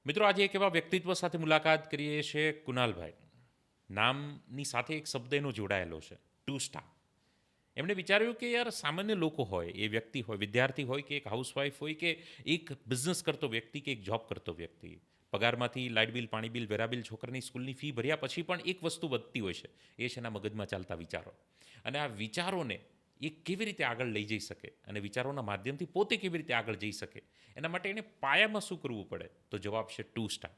મિત્રો, આજે એક એવા વ્યક્તિત્વ સાથે મુલાકાત કરીએ છીએ, કુનાલભાઈ. નામની સાથે એક શબ્દ એનો જોડાયેલો છે, ટુ સ્ટાર. એમણે વિચાર્યું કે યાર, સામાન્ય લોકો હોય, એ વ્યક્તિ હોય, વિદ્યાર્થી હોય કે એક હાઉસવાઈફ હોય કે એક બિઝનેસ કરતો વ્યક્તિ કે એક જોબ કરતો વ્યક્તિ, પગારમાંથી લાઇટ બિલ, પાણી બિલ, વેરા બિલ, છોકરાની સ્કૂલની ફી ભર્યા પછી પણ એક વસ્તુ વધતી હોય છે, એ છે એના મગજમાં ચાલતા વિચારો. અને આ વિચારોને એ કેવી રીતે આગળ લઈ જઈ શકે અને વિચારોના માધ્યમથી પોતે કેવી રીતે આગળ જઈ શકે, એના માટે એને પાયામાં શું કરવું પડે, તો જવાબ છે ટુ સ્ટાર.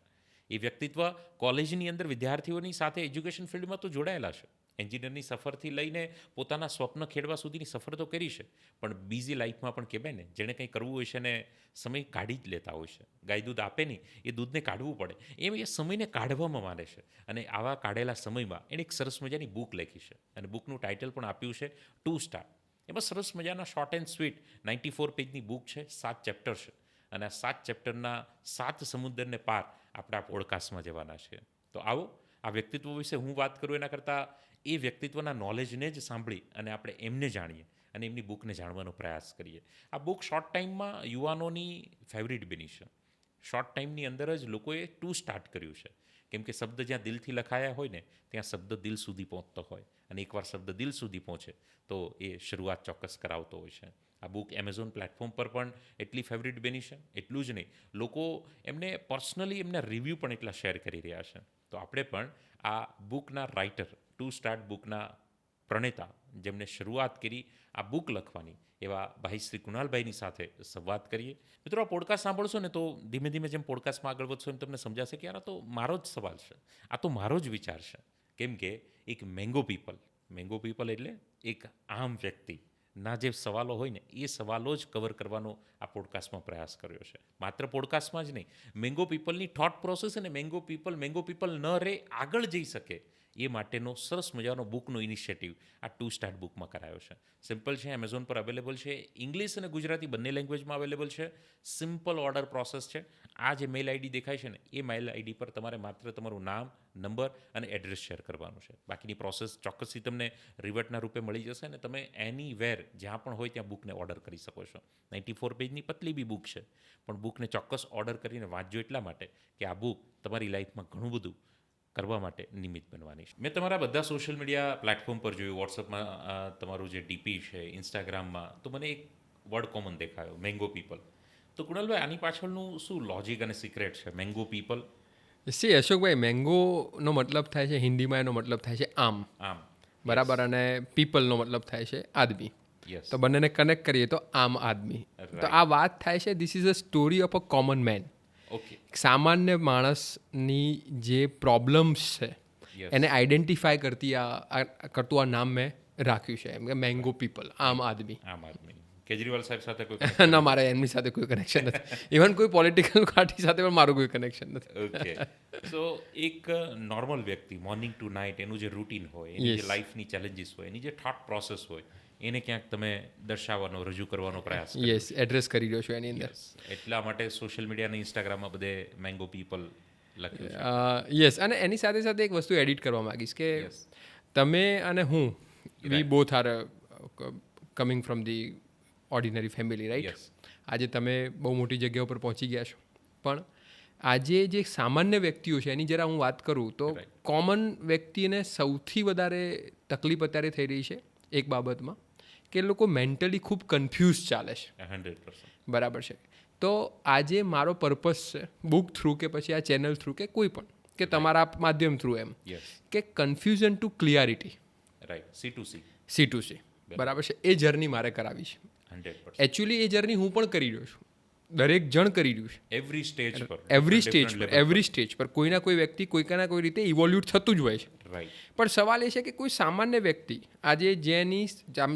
એ વ્યક્તિત્વ કોલેજની અંદર વિદ્યાર્થીઓની સાથે એજ્યુકેશન ફિલ્ડમાં તો જોડાયેલા છે. એન્જિનિયરની સફરથી લઈને પોતાના સ્વપ્ન ખેડવા સુધીની સફર તો કરી છે, પણ બીજી લાઈફમાં પણ કહેવાય ને, જેણે કંઈ કરવું હોય છે ને સમય કાઢી જ લેતા હોય છે. ગાય દૂધ આપે નહીં, એ દૂધને કાઢવું પડે, એમ એ સમયને કાઢવામાં માને છે. અને આવા કાઢેલા સમયમાં એણે એક સરસ મજાની બુક લખી છે, અને બુકનું ટાઇટલ પણ આપ્યું છે ટુ સ્ટાર. એમાં સરસ મજાના શોર્ટ એન્ડ સ્વીટ 94 પેજની બુક છે, 7 ચેપ્ટર છે. અને આ 7 ચેપ્ટરના 7 સમુદ્રને પાર આપણા પોડકાસ્ટમાં જવાના છે. તો આવો, આ વ્યક્તિત્વ વિશે હું વાત કરું એના કરતાં એ વ્યક્તિત્વના નોલેજને જ સાંભળી અને આપણે એમને જાણીએ અને એમની બુકને જાણવાનો પ્રયાસ કરીએ. આ બુક શોર્ટ ટાઈમમાં યુવાનોની ફેવરિટ બની છે. શોર્ટ ટાઈમની અંદર જ લોકોએ ટુ સ્ટાર્ટ કર્યું છે, કેમ કે શબ્દ જ્યાં દિલથી લખાયા હોય ને, ત્યાં શબ્દ દિલ સુધી પહોંચતો હોય, અને એકવાર શબ્દ દિલ સુધી પહોંચે તો એ શરૂઆત ચોક્કસ કરાવતો હોય છે. આ બુક એમેઝોન પ્લેટફોર્મ પર પણ એટલી ફેવરિટ બની છે. એટલું જ નહીં, લોકો એમને પર્સનલી એમના રિવ્યૂ પણ એટલા શેર કરી રહ્યા છે. તો આપણે પણ આ બુકના રાઇટર, ટુ સ્ટાર્ટ બુકના પ્રણેતા, જેમણે શરૂઆત કરી આ બુક લખવાની, એવા ભાઈ શ્રી કુનાલભાઈની સાથે સંવાદ કરીએ. મિત્રો, આ પોડકાસ્ટ સાંભળશો ને તો ધીમે ધીમે જેમ પોડકાસ્ટમાં આગળ વધશો એમ તમને સમજાશે કે યાર, આ તો મારો જ સવાલ છે, આ તો મારો જ વિચાર છે. કેમ કે એક મેંગો પીપલ એટલે એક આમ વ્યક્તિ ના જે સવાલો હોય ને, એ સવાલો જ કવર કરવાનો આ પોડકાસ્ટમાં પ્રયાસ કર્યો છે. માત્ર પોડકાસ્ટમાં જ નહીં, મેંગો પીપલની થોટ પ્રોસેસ અને મેંગો પીપલ ન રહે, આગળ જઈ શકે, એ માટેનો સરસ મજાનો બુકનો ઇનિશિયેટિવ આ ટુ સ્ટાર્ટ બુકમાં કરાયો છે. સિમ્પલ છે, એમેઝોન પર અવેલેબલ છે, ઇંગ્લિશ અને ગુજરાતી બંને લેંગ્વેજમાં અવેલેબલ છે. સિમ્પલ ઓર્ડર પ્રોસેસ છે. આ જે મેલ આઈડી દેખાય છે ને, એ મેલ આઈડી પર તમારે માત્ર તમારું નામ, નંબર અને એડ્રેસ શેર કરવાનું છે. બાકીની પ્રોસેસ ચોક્કસથી તમને રિવર્ટના રૂપે મળી જશે, અને તમે એની વેર જ્યાં પણ હોય ત્યાં બુકને ઓર્ડર કરી શકો છો. 94 પેજની પતલી બી બુક છે, પણ બુકને ચોક્કસ ઓર્ડર કરીને વાંચજો એટલા માટે કે આ બુક તમારી લાઈફમાં ઘણું બધું કરવા માટે નિમિત્ત બનવાની છે. મેં તમારા બધા સોશિયલ મીડિયા પ્લેટફોર્મ પર જોયું, વોટ્સઅપમાં તમારું જે ડીપી છે, ઇન્સ્ટાગ્રામમાં, તો મને એક વર્ડ કોમન દેખાયો, મેંગો પીપલ. તો કુણાલભાઈ, આની પાછળનું શું લોજિક અને સિક્રેટ છે, મેંગો પીપલ? સી અશોકભાઈ, મેંગોનો મતલબ થાય છે, હિન્દીમાં એનો મતલબ થાય છે આમ, આમ, બરાબર, અને પીપલનો મતલબ થાય છે આદમી. યસ. તો બંનેને કનેક્ટ કરીએ તો આમ આદમી. તો આ વાત થાય છે, this is a story of a common main. Okay. સામાન્ય માણસની જે પ્રોબ્લેમ્સ છે Yes. એને આઈડેન્ટિફાય કરતું આ નામ મેં રાખ્યું છે, એમ કે મેંગો પીપલ, આમ આદમી. આમ આદમી. કેજરીવાલ સાહેબ સાથે કોઈ ના, મારે એમની સાથે કોઈ કનેક્શન નથી. ઇવન કોઈ પોલિટિકલ પાર્ટી સાથે પણ મારું કોઈ કનેક્શન નથી. ઓકે. સો એક નોર્મલ વ્યક્તિ મોર્નિંગ ટુ નાઇટ એનું જે રૂટીન હોય, એની Yes. જે લાઈફની ચેલેન્જીસ હોય, એની જે થોટ પ્રોસેસ હોય, એને ક્યાંક તમે દર્શાવવાનો, રજૂ કરવાનો પ્રયાસ કર્યો. યસ, એડ્રેસ કરી રહ્યો છું એની અંદર. Yes. એટલા માટે સોશિયલ મીડિયા અને ઇન્સ્ટાગ્રામમાં બધે મેંગો પીપલ લખ્યું છે. યસ, અને એની સાથે સાથે એક વસ્તુ એડિટ કરવા માંગીશ કે Yes. તમે અને હું, વી Right. Both are coming from the ordinary family, right? Yes. આજે તમે બહુ મોટી જગ્યા ઉપર પહોંચી ગયા છો, પણ આજે જે સામાન્ય વ્યક્તિઓ છે એની જરા હું વાત કરું તો Right. કોમન વ્યક્તિને સૌથી વધારે તકલીફ અત્યારે થઈ રહી છે એક બાબતમાં, કે લોકો મેન્ટલી ખૂબ કન્ફ્યુઝ ચાલે છે. 100%. બરાબર છે. તો આજે મારો પર્પસ છે, બુક થ્રુ કે પછી આ ચેનલ થ્રુ કે કોઈ પણ, કે તમારા માધ્યમ થ્રુ, એમ Yes. કે confusion to clarity, right. C2C. C2C, બરાબર છે, એ જર્ની મારે કરાવી છે. 100%. એકચ્યુઅલી એ જર્ની હું પણ કરી રહ્યો છું, દરેક જણ કરી રહ્યું છે. એવરી સ્ટેજ પર. એવરી સ્ટેજ પર કોઈના કોઈ વ્યક્તિ કોઈના કોઈ રીતે ઇવોલ્યુટ થતું જ હોય છે. રાઈટ. પણ સવાલ એ છે કે કોઈ સામાન્ય વ્યક્તિ આજે જેની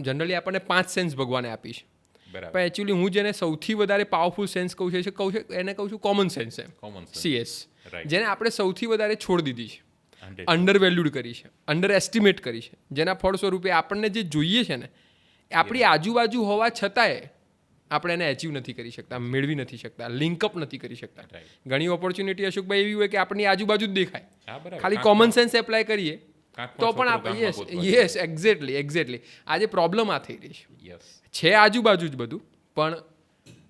જનરલી આપણને 5 સેન્સ ભગવાને આપી છે, બરાબર. પણ એકચ્યુઅલી હું જેને સૌથી વધારે પાવરફુલ સેન્સ કહું છું એને કહું છું કોમન સેન્સ, એમ, Common sense. CS, Right. જેને આપણે સૌથી વધારે છોડી દીધી છે, 100%. અંડર વેલ્યુડ કરી છે, અંડર એસ્ટિમેટ કરી છે, જેના ફળ સ્વરૂપે આપણને જે જોઈએ છે ને એ આપણી આજુબાજુ હોવા છતાંય આપણે એને એચીવ નથી કરી શકતા, મેળવી નથી શકતા, લિંકઅપ નથી કરી શકતા. Right. ઘણી ઓપોર્ચ્યુનિટી અશોકભાઈ એવી હોય કે આપણી આજુબાજુ જ દેખાય, હા, બરાબર. ખાલી કાંકમાં- કોમન સેન્સ એપ્લાય કરીએ કાંકમાં તો પણ છોકરો આપણે ગામમાં ગોતવા યસ એક્ઝેક્ટલી આજે પ્રોબ્લેમ આ થઈ રહી Yes. છે આજુબાજુ જ બધું, પણ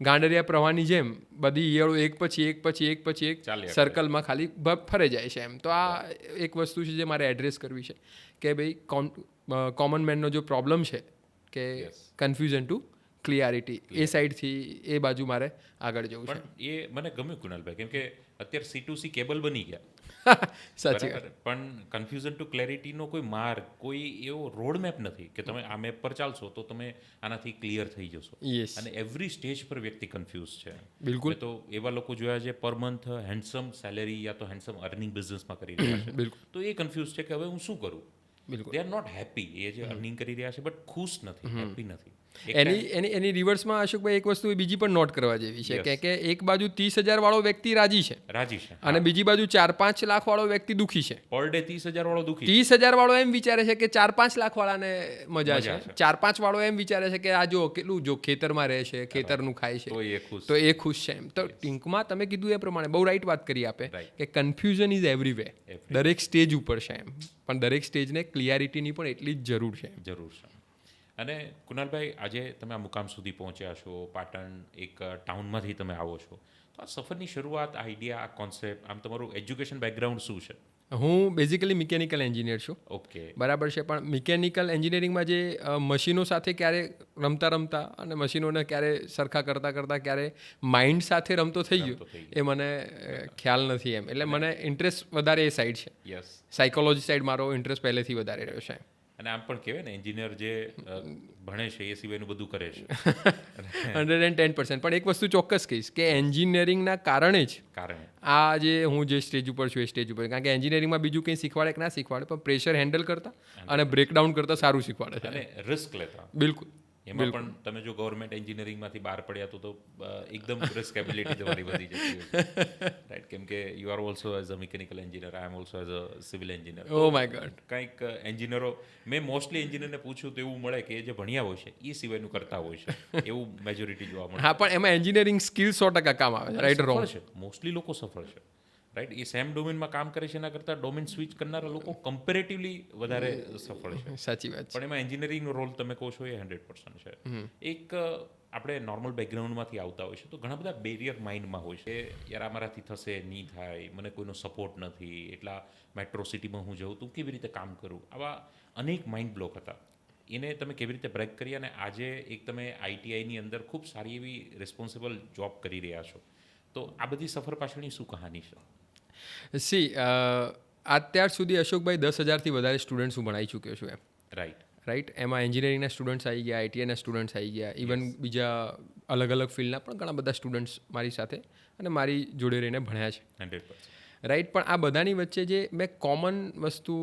ગાંડરિયા પ્રવાહની જેમ બધી ઈયળો એક પછી એક પછી એક પછી એક ચાલ્યા કરે. સર્કલમાં ખાલી ફરે જાય છે એમ. તો આ એક વસ્તુ છે જે મારે એડ્રેસ કરવી છે કે ભાઈ કોમન મેનનો જો પ્રોબ્લેમ છે કે કન્ફ્યુઝન ટુ ક્લિયરિટી, એ સાઈડથી એ બાજુ મારે આગળ જવું છે. પણ એ મને ગમ્યું કુનાલભાઈ, કેમ કે અત્યારે C2C કેબલ બની ગયા, સાચી વાત. બરાબર, પણ કન્ફ્યુઝન ટુ ક્લેરિટીનો કોઈ માર્ગ, કોઈ એવો રોડ મેપ નથી કે તમે આ મેપ પર ચાલશો તો તમે આનાથી ક્લિયર થઈ જશો. યસ, અને એવરી સ્ટેજ પર વ્યક્તિ કન્ફ્યુઝ છે. બિલકુલ. મેં તો એવા લોકો જોયા છે પર મંથ હેન્ડસમ સેલેરી યા તો હેન્ડસમ અર્નિંગ બિઝનેસમાં કરી રહ્યા છે, બિલકુલ તો એ કન્ફ્યુઝ છે કે હવે હું શું કરું. બિલકુલ. દે આર નોટ હેપી, એ જે અર્નિંગ કરી રહ્યા છે બટ ખુશ નથી, હેપી નથી. એની રિવર્સમાં અશોકભાઈ એક વસ્તુ બીજી પણ નોટ કરવા જેવી છે Yes. કે એક બાજુ 30,000 વાળો વ્યક્તિ રાજી છે રાજી છે, અને બીજી બાજુ 4-5 લાખ વાળો વ્યક્તિ દુખી છે. પર ડે 30,000 વાળો દુખી છે. 30,000 વાળો એમ વિચારે છે કે 4-5 લાખ વાળાને મજા મજા છે, છે. 4-5 વાળો એમ વિચારે છે કે આ જો કેટલું જો ખેતરમાં રહે છે, ખેતરનું ખાય છે, તો એ ખુશ. તો એ ખુશ છે એમ. તો ટૂંકમાં તમે કીધું એ પ્રમાણે બહુ રાઈટ વાત કરી આપે Right. કે કન્ફ્યુઝન ઇઝ એવરીવે, દરેક સ્ટેજ ઉપર છે એમ. પણ દરેક સ્ટેજને ક્લિયરિટીની પણ એટલી જ જરૂર છે. જરૂર છે. અને કુનાલભાઈ, આજે તમે આ મુકામ સુધી પહોંચ્યા છો, પાટણ એક ટાઉનમાંથી તમે આવો છો, તો આ સફરની શરૂઆત, આઈડિયા, આ કોન્સેપ્ટ, આમ તમારું એજ્યુકેશન બેકગ્રાઉન્ડ શું છે? હું બેઝિકલી મિકેનિકલ એન્જિનિયર છું. ઓકે, બરાબર છે. પણ મિકેનિકલ એન્જિનિયરિંગમાં જે મશીનો સાથે ક્યારે રમતા અને મશીનોને ક્યારે સરખા કરતાં ક્યારે માઇન્ડ સાથે રમતો થઈ રમતો ગયો થઈ ગયો. એ મને ખ્યાલ નથી એમ. એટલે મને ઇન્ટરેસ્ટ વધારે એ સાઈડ છે. યસ. સાયકોલોજી સાઈડ મારો ઇન્ટરેસ્ટ પહેલેથી વધારે રહ્યો છે. અને આમ પણ કહેવાય ને, એન્જિનિયર જે ભણે છે એ સિવાયનું બધું કરે છે. 110%. પણ એક વસ્તુ ચોક્કસ કહીશ કે એન્જિનિયરિંગના કારણે જ કારણે આ જે હું જે સ્ટેજ ઉપર છું એ સ્ટેજ ઉપર, કારણ કે એન્જિનિયરિંગમાં બીજું કંઈ શીખવાડે કે ના શીખવાડે, પણ પ્રેશર હેન્ડલ કરતા અને બ્રેકડાઉન કરતાં સારું શીખવાડે છે. અને રિસ્ક લેતા, બિલકુલ. એમાં પણ તમે જો ગવર્મેન્ટ એન્જિનિયરિંગમાંથી બહાર પડ્યા તો એકદમ રિસ્કેબિલિટી તમારી વધી જતી હોય છે, રાઈટ? કેમ કે you are also as a mechanical engineer, I am also as a civil engineer. Oh my God. કંઈક એન્જિનિયરો, મેં મોસ્ટલી એન્જિનિયરને પૂછ્યું તો એવું મળે કે એ જે ભણ્યા હોય છે એ સિવાયનું કરતા હોય છે, એવું મેજોરિટી જોવા મળે. હા, પણ એમાં એન્જિનિયરિંગ સ્કિલ 100% કામ આવે છે, રાઈટ રોંગ. સફળ છે, મોસ્ટલી લોકો સફળ છે, રાઈટ? એ સેમ ડોમેનમાં કામ કરે છે એના કરતાં ડોમેન સ્વિચ કરનારા લોકો કમ્પેરેટિવલી વધારે સફળ છે. સાચી વાત છે. પણ એમાં એન્જિનિયરિંગનો રોલ તમે કહો છો એ 100% છે. એક આપણે નોર્મલ બેકગ્રાઉન્ડમાંથી આવતા હોય છે તો ઘણા બધા બેરિયર માઇન્ડમાં હોય છે, યાર આ મારાથી થશે નહીં થાય, મને કોઈનો સપોર્ટ નથી, એટલા મેટ્રો સિટીમાં હું જઉં તો કેવી રીતે કામ કરું, આવા અનેક માઇન્ડ બ્લોક હતા. એને તમે કેવી રીતે બ્રેક કરી અને આજે એક તમે ITIની અંદર ખૂબ સારી એવી રિસ્પોન્સિબલ જોબ કરી રહ્યા છો, તો આ બધી સફર પાછળની શું કહાની છે? સી અત્યાર સુધી અશોકભાઈ 10,000થી વધારે સ્ટુડન્ટ્સ હું ભણાવી ચૂક્યો છું એમ. રાઈટ. એમાં એન્જિનિયરિંગના સ્ટુડન્ટ્સ આવી ગયા, ITIના સ્ટુડન્ટ્સ આવી ગયા, ઇવન બીજા અલગ અલગ ફિલ્ડના પણ ઘણા બધા સ્ટુડન્ટ્સ મારી સાથે અને મારી જોડે રહીને ભણ્યા છે. 100%. રાઈટ. પણ આ બધાની વચ્ચે જે મેં કોમન વસ્તુ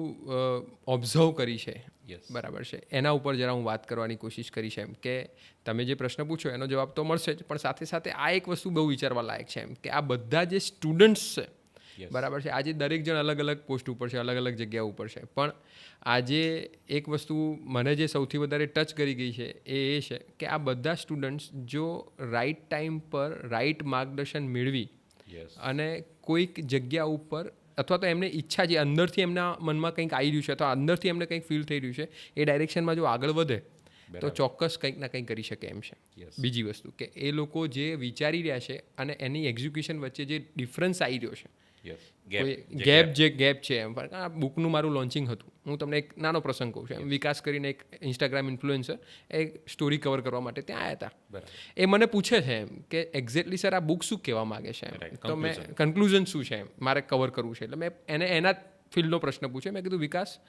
ઓબ્ઝર્વ કરી છે, Yes. બરાબર છે, એના ઉપર જરા હું વાત કરવાની કોશિશ કરી છે એમ. કે તમે જે પ્રશ્ન પૂછો એનો જવાબ તો મળશે જ, પણ સાથે સાથે આ એક વસ્તુ બહુ વિચારવા લાયક છે એમ કે આ બધા જે સ્ટુડન્ટ્સ છે, Yes. બરાબર છે, આજે દરેક જણ અલગ અલગ પોસ્ટ ઉપર છે, અલગ અલગ જગ્યા ઉપર છે, પણ આજે એક વસ્તુ મને જે સૌથી વધારે ટચ કરી ગઈ છે એ છે કે આ બધા સ્ટુડન્ટ્સ જો રાઈટ ટાઈમ પર રાઈટ માર્ગદર્શન મેળવી Yes. અને કોઈક જગ્યા ઉપર અથવા તો એમને ઈચ્છા જે અંદરથી એમના મનમાં કંઈક આવી રહ્યું છે અથવા અંદરથી એમને કંઈક ફીલ થઈ રહ્યું છે એ ડાયરેક્શનમાં જો આગળ વધે તો ચોક્કસ કંઈક ના કંઈક કરી શકે એમ છે. Yes. બીજી વસ્તુ કે એ લોકો જે વિચારી રહ્યા છે અને એની એક્ઝિક્યુશન વચ્ચે જે ડિફરન્સ આવી રહ્યો છે, Yes. ગેપ છે એમ. પણ આ બુકનું મારું લોન્ચિંગ હતું, હું તમને એક નાનો પ્રસંગ કહું છું. વિકાસ કરીને એક ઇન્સ્ટાગ્રામ ઇન્ફ્લુએન્સર એ સ્ટોરી કવર કરવા માટે ત્યાં આવ્યા હતા. બરાબર. એ મને પૂછે છે એમ કે એક્ઝેક્ટલી સર આ બુક શું કહેવા માગે છે એમ. Right. તો મેં કન્ક્લુઝન શું છે એમ મારે કવર કરવું છે, એટલે મેં એને એના ફિલ્ડનો પ્રશ્ન પૂછ્યો. મેં કીધું વિકાસ,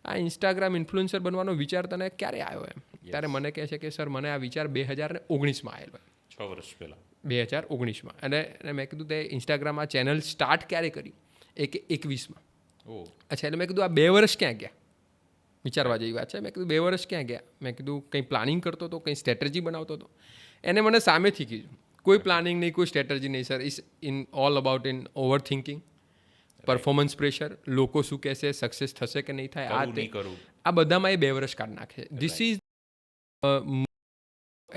આ ઇન્સ્ટાગ્રામ ઇન્ફ્લુએન્સર બનવાનો વિચાર તને ક્યારે આવ્યો એમ? ત્યારે મને કહે છે કે સર મને આ વિચાર 2019માં આવેલો, 6 વર્ષ પહેલા. 2019માં. અને મેં કીધું તે ઇન્સ્ટાગ્રામ આ ચેનલ સ્ટાર્ટ ક્યારે કરી? એ કે 21માં. ઓહ. અચ્છા, એટલે મેં કીધું આ 2 વર્ષ ક્યાં ગયા? વિચારવા જેવી વાત છે. મેં કીધું 2 વર્ષ ક્યાં ગયા? મેં કીધું કંઈ પ્લાનિંગ કરતો હતો, કંઈ સ્ટ્રેટેજી બનાવતો હતો? એને મને સામેથી કીધું કોઈ પ્લાનિંગ નહીં, કોઈ સ્ટ્રેટેજી નહીં sir, is in all about in over thinking, performance pressure, લોકો શું કહેશે, સક્સેસ થશે કે નહીં થાય, કરું નહીં કરું. આ બધામાં એ 2 વર્ષ કાઢ નાખે. ધીસ ઇઝ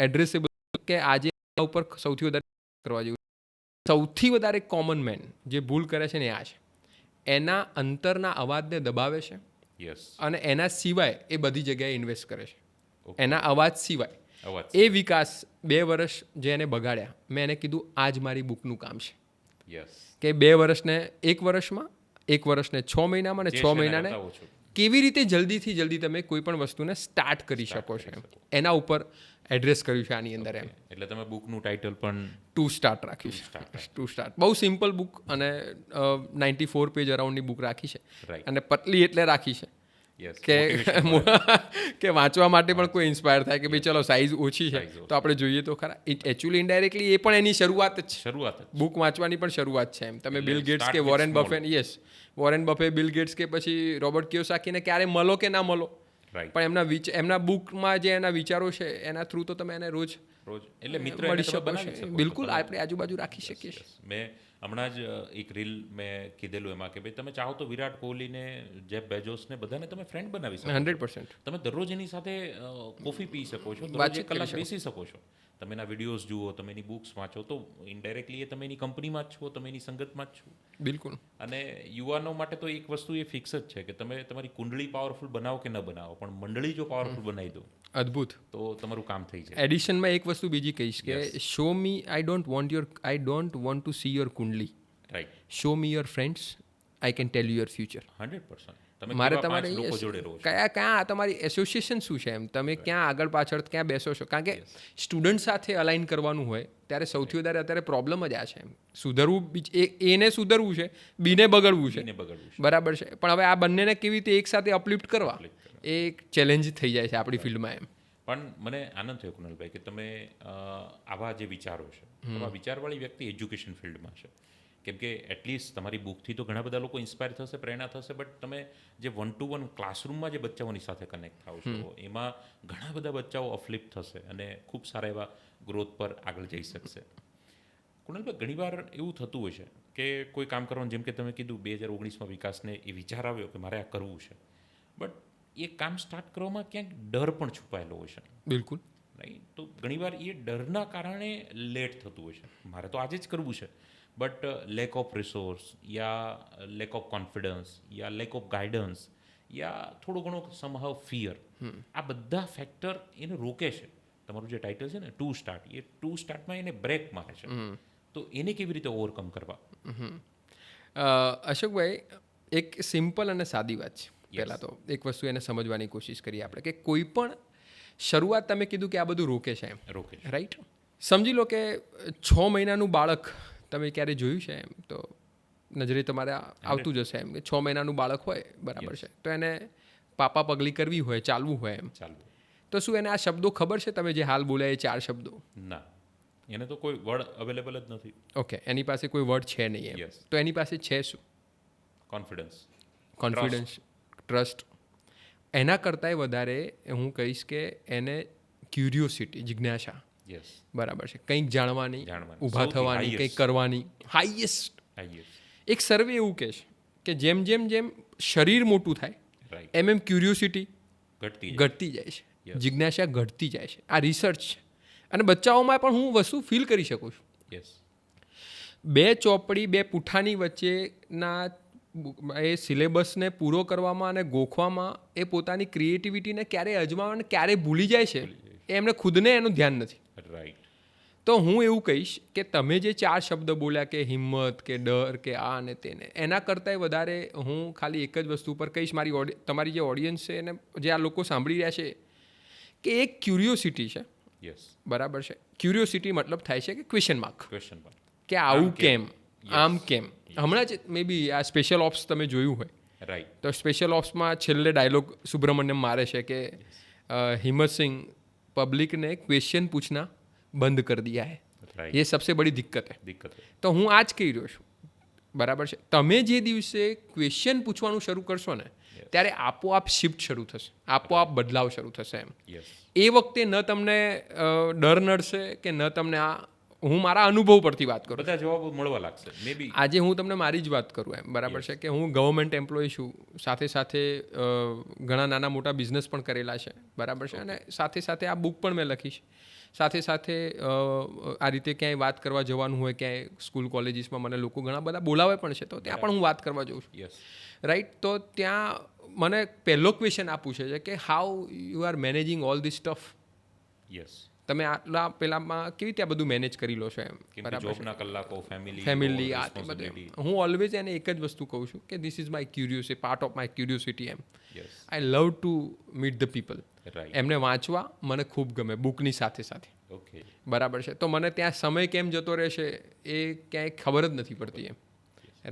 એડ્રેસેબલ કે આજે ઉપર સૌથી વધારે કરવા જેવું. સૌથી વધારે કોમન મેન જે ભૂલ કરે છે ને આ છે, એના અંતરના અવાજને દબાવે છે Yes. અને એના સિવાય એ બધી જગ્યાએ ઇન્વેસ્ટ કરે છે. Okay. એના અવાજ સિવાય અવાજ એ વિકાસ 2 વર્ષ જે એને બગાડ્યા, મેં એને કીધું આ જ મારી બુકનું કામ છે યસ કે 2 વર્ષને 1 વર્ષમાં, 1 વર્ષને 6 મહિનામાં અને 6 મહિનાને કેવી રીતે જલ્દીથી જલ્દી તમે કોઈ પણ વસ્તુને સ્ટાર્ટ કરી શકો છો એમ. એના ઉપર એડ્રેસ કર્યું છે આની અંદર એમ. એટલે તમે બુકનું ટાઇટલ પણ 2 સ્ટાર્ટ રાખ્યું છે. 2 સ્ટાર્ટ બહુ સિમ્પલ બુક અને 94 પેજ અરાઉન્ડની બુક રાખી છે. Right. અને પતલી એટલે રાખી છે યસ કે વાંચવા માટે પણ કોઈ ઇન્સ્પાયર થાય કે ભાઈ ચલો સાઇઝ ઓછી છે તો આપણે જોઈએ તો ખરા. એકચ્યુઅલી ઇનડાયરેક્ટલી એ પણ એની શરૂઆત જ છે. શરૂઆત બુક વાંચવાની પણ શરૂઆત છે એમ. તમે એટલે બિલ ગેટ્સ start કે with Warren small. Buffett, yes, Warren Buffett, Bill Gates કે પછી રોબર્ટ કિયોસાકીને ક્યારે મળો કે ના મળો, રાઈટ પણ એમના બુકમાં જે એના વિચારો છે એના થ્રુ તો તમે એને રોજ રોજ એટલે મિત્ર મળી એને તમે શકો બનાવી છો. શકો બિલકુલ છો. આપણે આજુબાજુ રાખી શકીએ છીએ. મેં હમણાં જ એક રીલ મેં કીધેલું એમાં કે ભાઈ તમે ચાહો તો વિરાટ કોહલીને, જેફ બેજોસને બધાને તમે ફ્રેન્ડ બનાવી શકો. 100%. તમે દરરોજ એની સાથે કોફી પી શકો છો, દરરોજ વાતચીત એક કલાક કરી શકો. બેસી શકો છો. તમે એના વિડીયોઝ જુઓ, તમે એની બુક્સ વાંચો, તો ઇનડાયરેક્ટલી એ તમે એની કંપનીમાં જ છો, તમે એની સંગતમાં જ છો. બિલકુલ. અને યુવાનો માટે તો એક વસ્તુ એ ફિક્સ જ છે કે તમે તમારી કુંડળી પાવરફુલ બનાવો કે ન બનાવો, પણ મંડળી જો પાવરફુલ બનાવી દો અદ્ભુત. તો તમારું કામ થઈ જાય. એડિશનમાં એક વસ્તુ બીજી કહીશ કે show me, I don't want to C your Kundli, right show me your friends, I can tell you your future. 100%. તમે મારે કેવા તમારે પાંચ લોકો જોડે રહો છો. ક્યાં તમારી એસોસિએશન શું છે એમ, તમે ક્યાં આગળ પાછળ ક્યાં બેસો છો. કારણ કે સ્ટુડન્ટ સાથે અલાઇન કરવાનું હોય ત્યારે સૌથી વધારે અત્યારે પ્રોબ્લેમ જ આ છે એમ. સુધરવું એને સુધરવું છે, બીને બગડવું છે, એને બગડવું છે. બરાબર છે. પણ હવે આ બંનેને કેવી રીતે એક સાથે અપલિફ્ટ કરવા એ એક ચેલેન્જ થઈ જાય છે આપણી ફિલ્ડમાં એમ. પણ મને આનંદ થયો કુનાલભાઈ કે તમે આવા જે વિચારો છે, આવા વિચારવાળી વ્યક્તિ એજ્યુકેશન ફિલ્ડમાં છે. કેમ કે એટલીસ્ટ તમારી બુકથી તો ઘણા બધા લોકો ઇન્સ્પાયર થશે, પ્રેરણા થશે, બટ તમે જે 1-to-1 ક્લાસરૂમમાં જે બચ્ચાઓની સાથે કનેક્ટ થાવ છો એમાં ઘણા બધા બચ્ચાઓ અફલિફ્ટ થશે અને ખૂબ સારા એવા ગ્રોથ પર આગળ જઈ શકશે. કુણાલભાઈ, ઘણીવાર એવું થતું હોય છે કે કોઈ કામ કરવાનું, જેમ કે તમે કીધું 2019માં વિકાસને એ વિચાર આવ્યો કે મારે આ કરવું છે, બટ એ કામ સ્ટાર્ટ કરવામાં ક્યાંક ડર પણ છુપાયેલો હોય છે. બિલકુલ. નહીં તો ઘણીવાર એ ડરના કારણે લેટ થતું હોય છે. મારે તો આજે જ કરવું છે, બટ લેક ઓફ રિસોર્સ યા લેક ઓફ કોન્ફિડન્સ યા લેક ઓફ ગાઈડન્સ યા થોડો ઘણો સમહાવ ફિયર, આ બધા ફેક્ટર એને રોકે છે. તમારું જે ટાઇટલ છે ને 2 સ્ટાર્ટ, એ 2 સ્ટાર્ટમાં એને બ્રેક મારે છે. તો એને કેવી રીતે ઓવરકમ કરવા? અશોકભાઈ, એક સિમ્પલ અને સાદી વાત છે. પહેલાં તો એક વસ્તુ એને સમજવાની કોશિશ કરીએ આપણે કે કોઈ પણ શરૂઆત, તમે કીધું કે આ બધું રોકે છે એમ, રોકે છે. રાઈટ. સમજી લો કે 6 મહિનાનું બાળક તમે ક્યારે જોયું છે એમ, તો નજરે તમારે આવતું જશે એમ કે 6 મહિનાનું બાળક હોય, બરાબર છે, તો એને પાપા પગલી કરવી હોય, ચાલવું હોય એમ, ચાલુ તો શું એને આ શબ્દો ખબર છે તમે જે હાલ બોલ્યા એ 4 શબ્દો? ના, એને તો કોઈ વર્ડ અવેલેબલ જ નથી. ઓકે, એની પાસે કોઈ વર્ડ છે નહીં એમ. Yes. તો એની પાસે છે શું? કોન્ફિડન્સ. Confidence, trust. એના કરતાંય વધારે હું કહીશ કે એને ક્યુરિયોસિટી, જિજ્ઞાસા, યસ, બરાબર છે, કંઈક જાણવાની, જાણવાની, ઊભા સૌથી થવાની, highest. કંઈક કરવાની, હાઈએસ્ટ. આઈએસ, એક સર્વે એવું કહે છે કે જેમ જેમ જેમ શરીર મોટું થાય રાઈટ, એમ એમ ક્યુરિયોસિટી ઘટતી જાય. ઘટતી જાય છે, Yes. જિજ્ઞાસા ઘટતી જાય છે. આ રિસર્ચ છે. અને બચ્ચાઓમાં પણ હું વસ્તુ ફીલ કરી શકું છું. યસ, 2 ચોપડી 2 પુઠાની વચ્ચેના એ સિલેબસને પૂરો કરવામાં અને ગોખવામાં એ પોતાની ક્રિએટિવિટીને ક્યારે અજમાવવાને ક્યારે ભૂલી જાય છે એ એમને ખુદને એનું ધ્યાન નથી. રાઈટ, તો હું એવું કહીશ કે તમે જે 4 શબ્દ બોલ્યા કે હિંમત કે ડર કે આ અને તેને, એના કરતાંય વધારે હું ખાલી એક જ વસ્તુ પર કહીશ, તમારી જે ઓડિયન્સ છે એને, જે આ લોકો સાંભળી રહ્યા છે, કે એક ક્યુરિયોસિટી છે, યસ, બરાબર છે. ક્યુરિયોસિટી મતલબ થાય છે કે ક્વેશ્ચન માર્ક, ક્વેશ્ચન પર. કે આવું આમ કેમ? કેમ, આમ કેમ. હમણાં જ મે બી આ સ્પેશિયલ ઓપ્સ તમે જોયું હોય, રાઈટ, તો સ્પેશિયલ ઓપ્સમાં છેલ્લે ડાયલોગ સુબ્રમણ્યમ મારે છે કે હિम्मत सिंह पब्लिक ने क्वेश्चन पूछना बंद कर दिया है, રાઈટ, ये सबसे बड़ी दिक्कत है. દિક્કત હોય. તો હું આ જ કહી રહ્યો છું, બરાબર છે. તમે જે દિવસે ક્વેશ્ચન પૂછવાનું શરૂ કરશો ને, ત્યારે આપોઆપ શિફ્ટ શરૂ થશે, આપોઆપ બદલાવ શરૂ થશે એમ. યસ, એ વખતે ન તમને ડર નડશે કે ન તમને આ, હું મારા અનુભવ પરથી વાત કરું. બધા જવાબો મળવા લાગશે. મે બી આજે હું તમને મારી જ વાત કરું એમ, બરાબર છે, કે હું ગવર્મેન્ટ એમ્પ્લોય છું, સાથે સાથે ઘણા નાના મોટા બિઝનેસ પણ કરેલા છે, બરાબર છે, અને સાથે સાથે આ બુક પણ મેં લખી છે. સાથે સાથે આ રીતે ક્યાંય વાત કરવા જવાનું હોય, ક્યાંય સ્કૂલ કોલેજીસમાં મને લોકો ઘણા બધા બોલાવે પણ છે, તો ત્યાં પણ હું વાત કરવા જઉં છું, યસ, રાઈટ. તો ત્યાં મને પહેલો ક્વેશ્ચન આ પૂછે છે કે how you are managing all this stuff. Yes, તમે આટલા પેલામાં કેવી રીતે આ બધું મેનેજ કરી લો છો એમ કેમ કે જોબના કલાકો, ફેમિલી, ફેમિલી આ તે બધું હું ઓલવેઝ એને એક જ વસ્તુ કહું છું કે this is my curiosity, part of my curiosity એમ. Yes, I love to meet the people. Right, એમને વાંચવા મને ખૂબ ગમે બુકની સાથે સાથે. ઓકે, બરાબર છે. તો મને ત્યાં સમય કેમ જતો રહેશે એ ક્યાંય ખબર જ નથી પડતી એમ.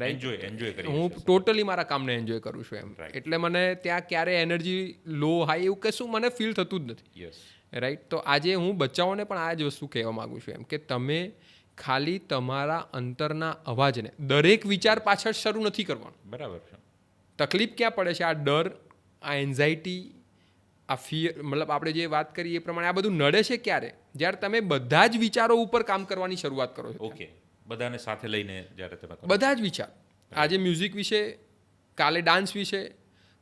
રાઈટ, એન્જોય કરી હું ટોટલી મારા કામને એન્જોય કરું છું એમ. Right. એટલે મને ત્યાં ક્યારે એનર્જી લો હાઈ એવું કશું મને ફીલ થતું જ નથી. Yes, right. તો આજે હું બચ્ચાઓને પણ આ જ વસ્તુ કહેવા માગું છું એમ કે તમે ખાલી તમારા અંતરના અવાજને દરેક વિચાર પાછળ શરૂ નથી કરવાનું. બરાબર છે, તકલીફ ક્યાં પડે છે? આ ડર, આ એન્ઝાયટી, આ ફિયર, મતલબ આપણે જે વાત કરીએ એ પ્રમાણે આ બધું નડે છે ક્યારે? જ્યારે તમે બધા જ વિચારો ઉપર કામ કરવાની શરૂઆત કરો છો. ઓકે, બધાને સાથે લઈને જ્યારે તમે કરો. બધા જ વિચાર, આજે મ્યુઝિક વિશે, કાલે ડાન્સ વિશે,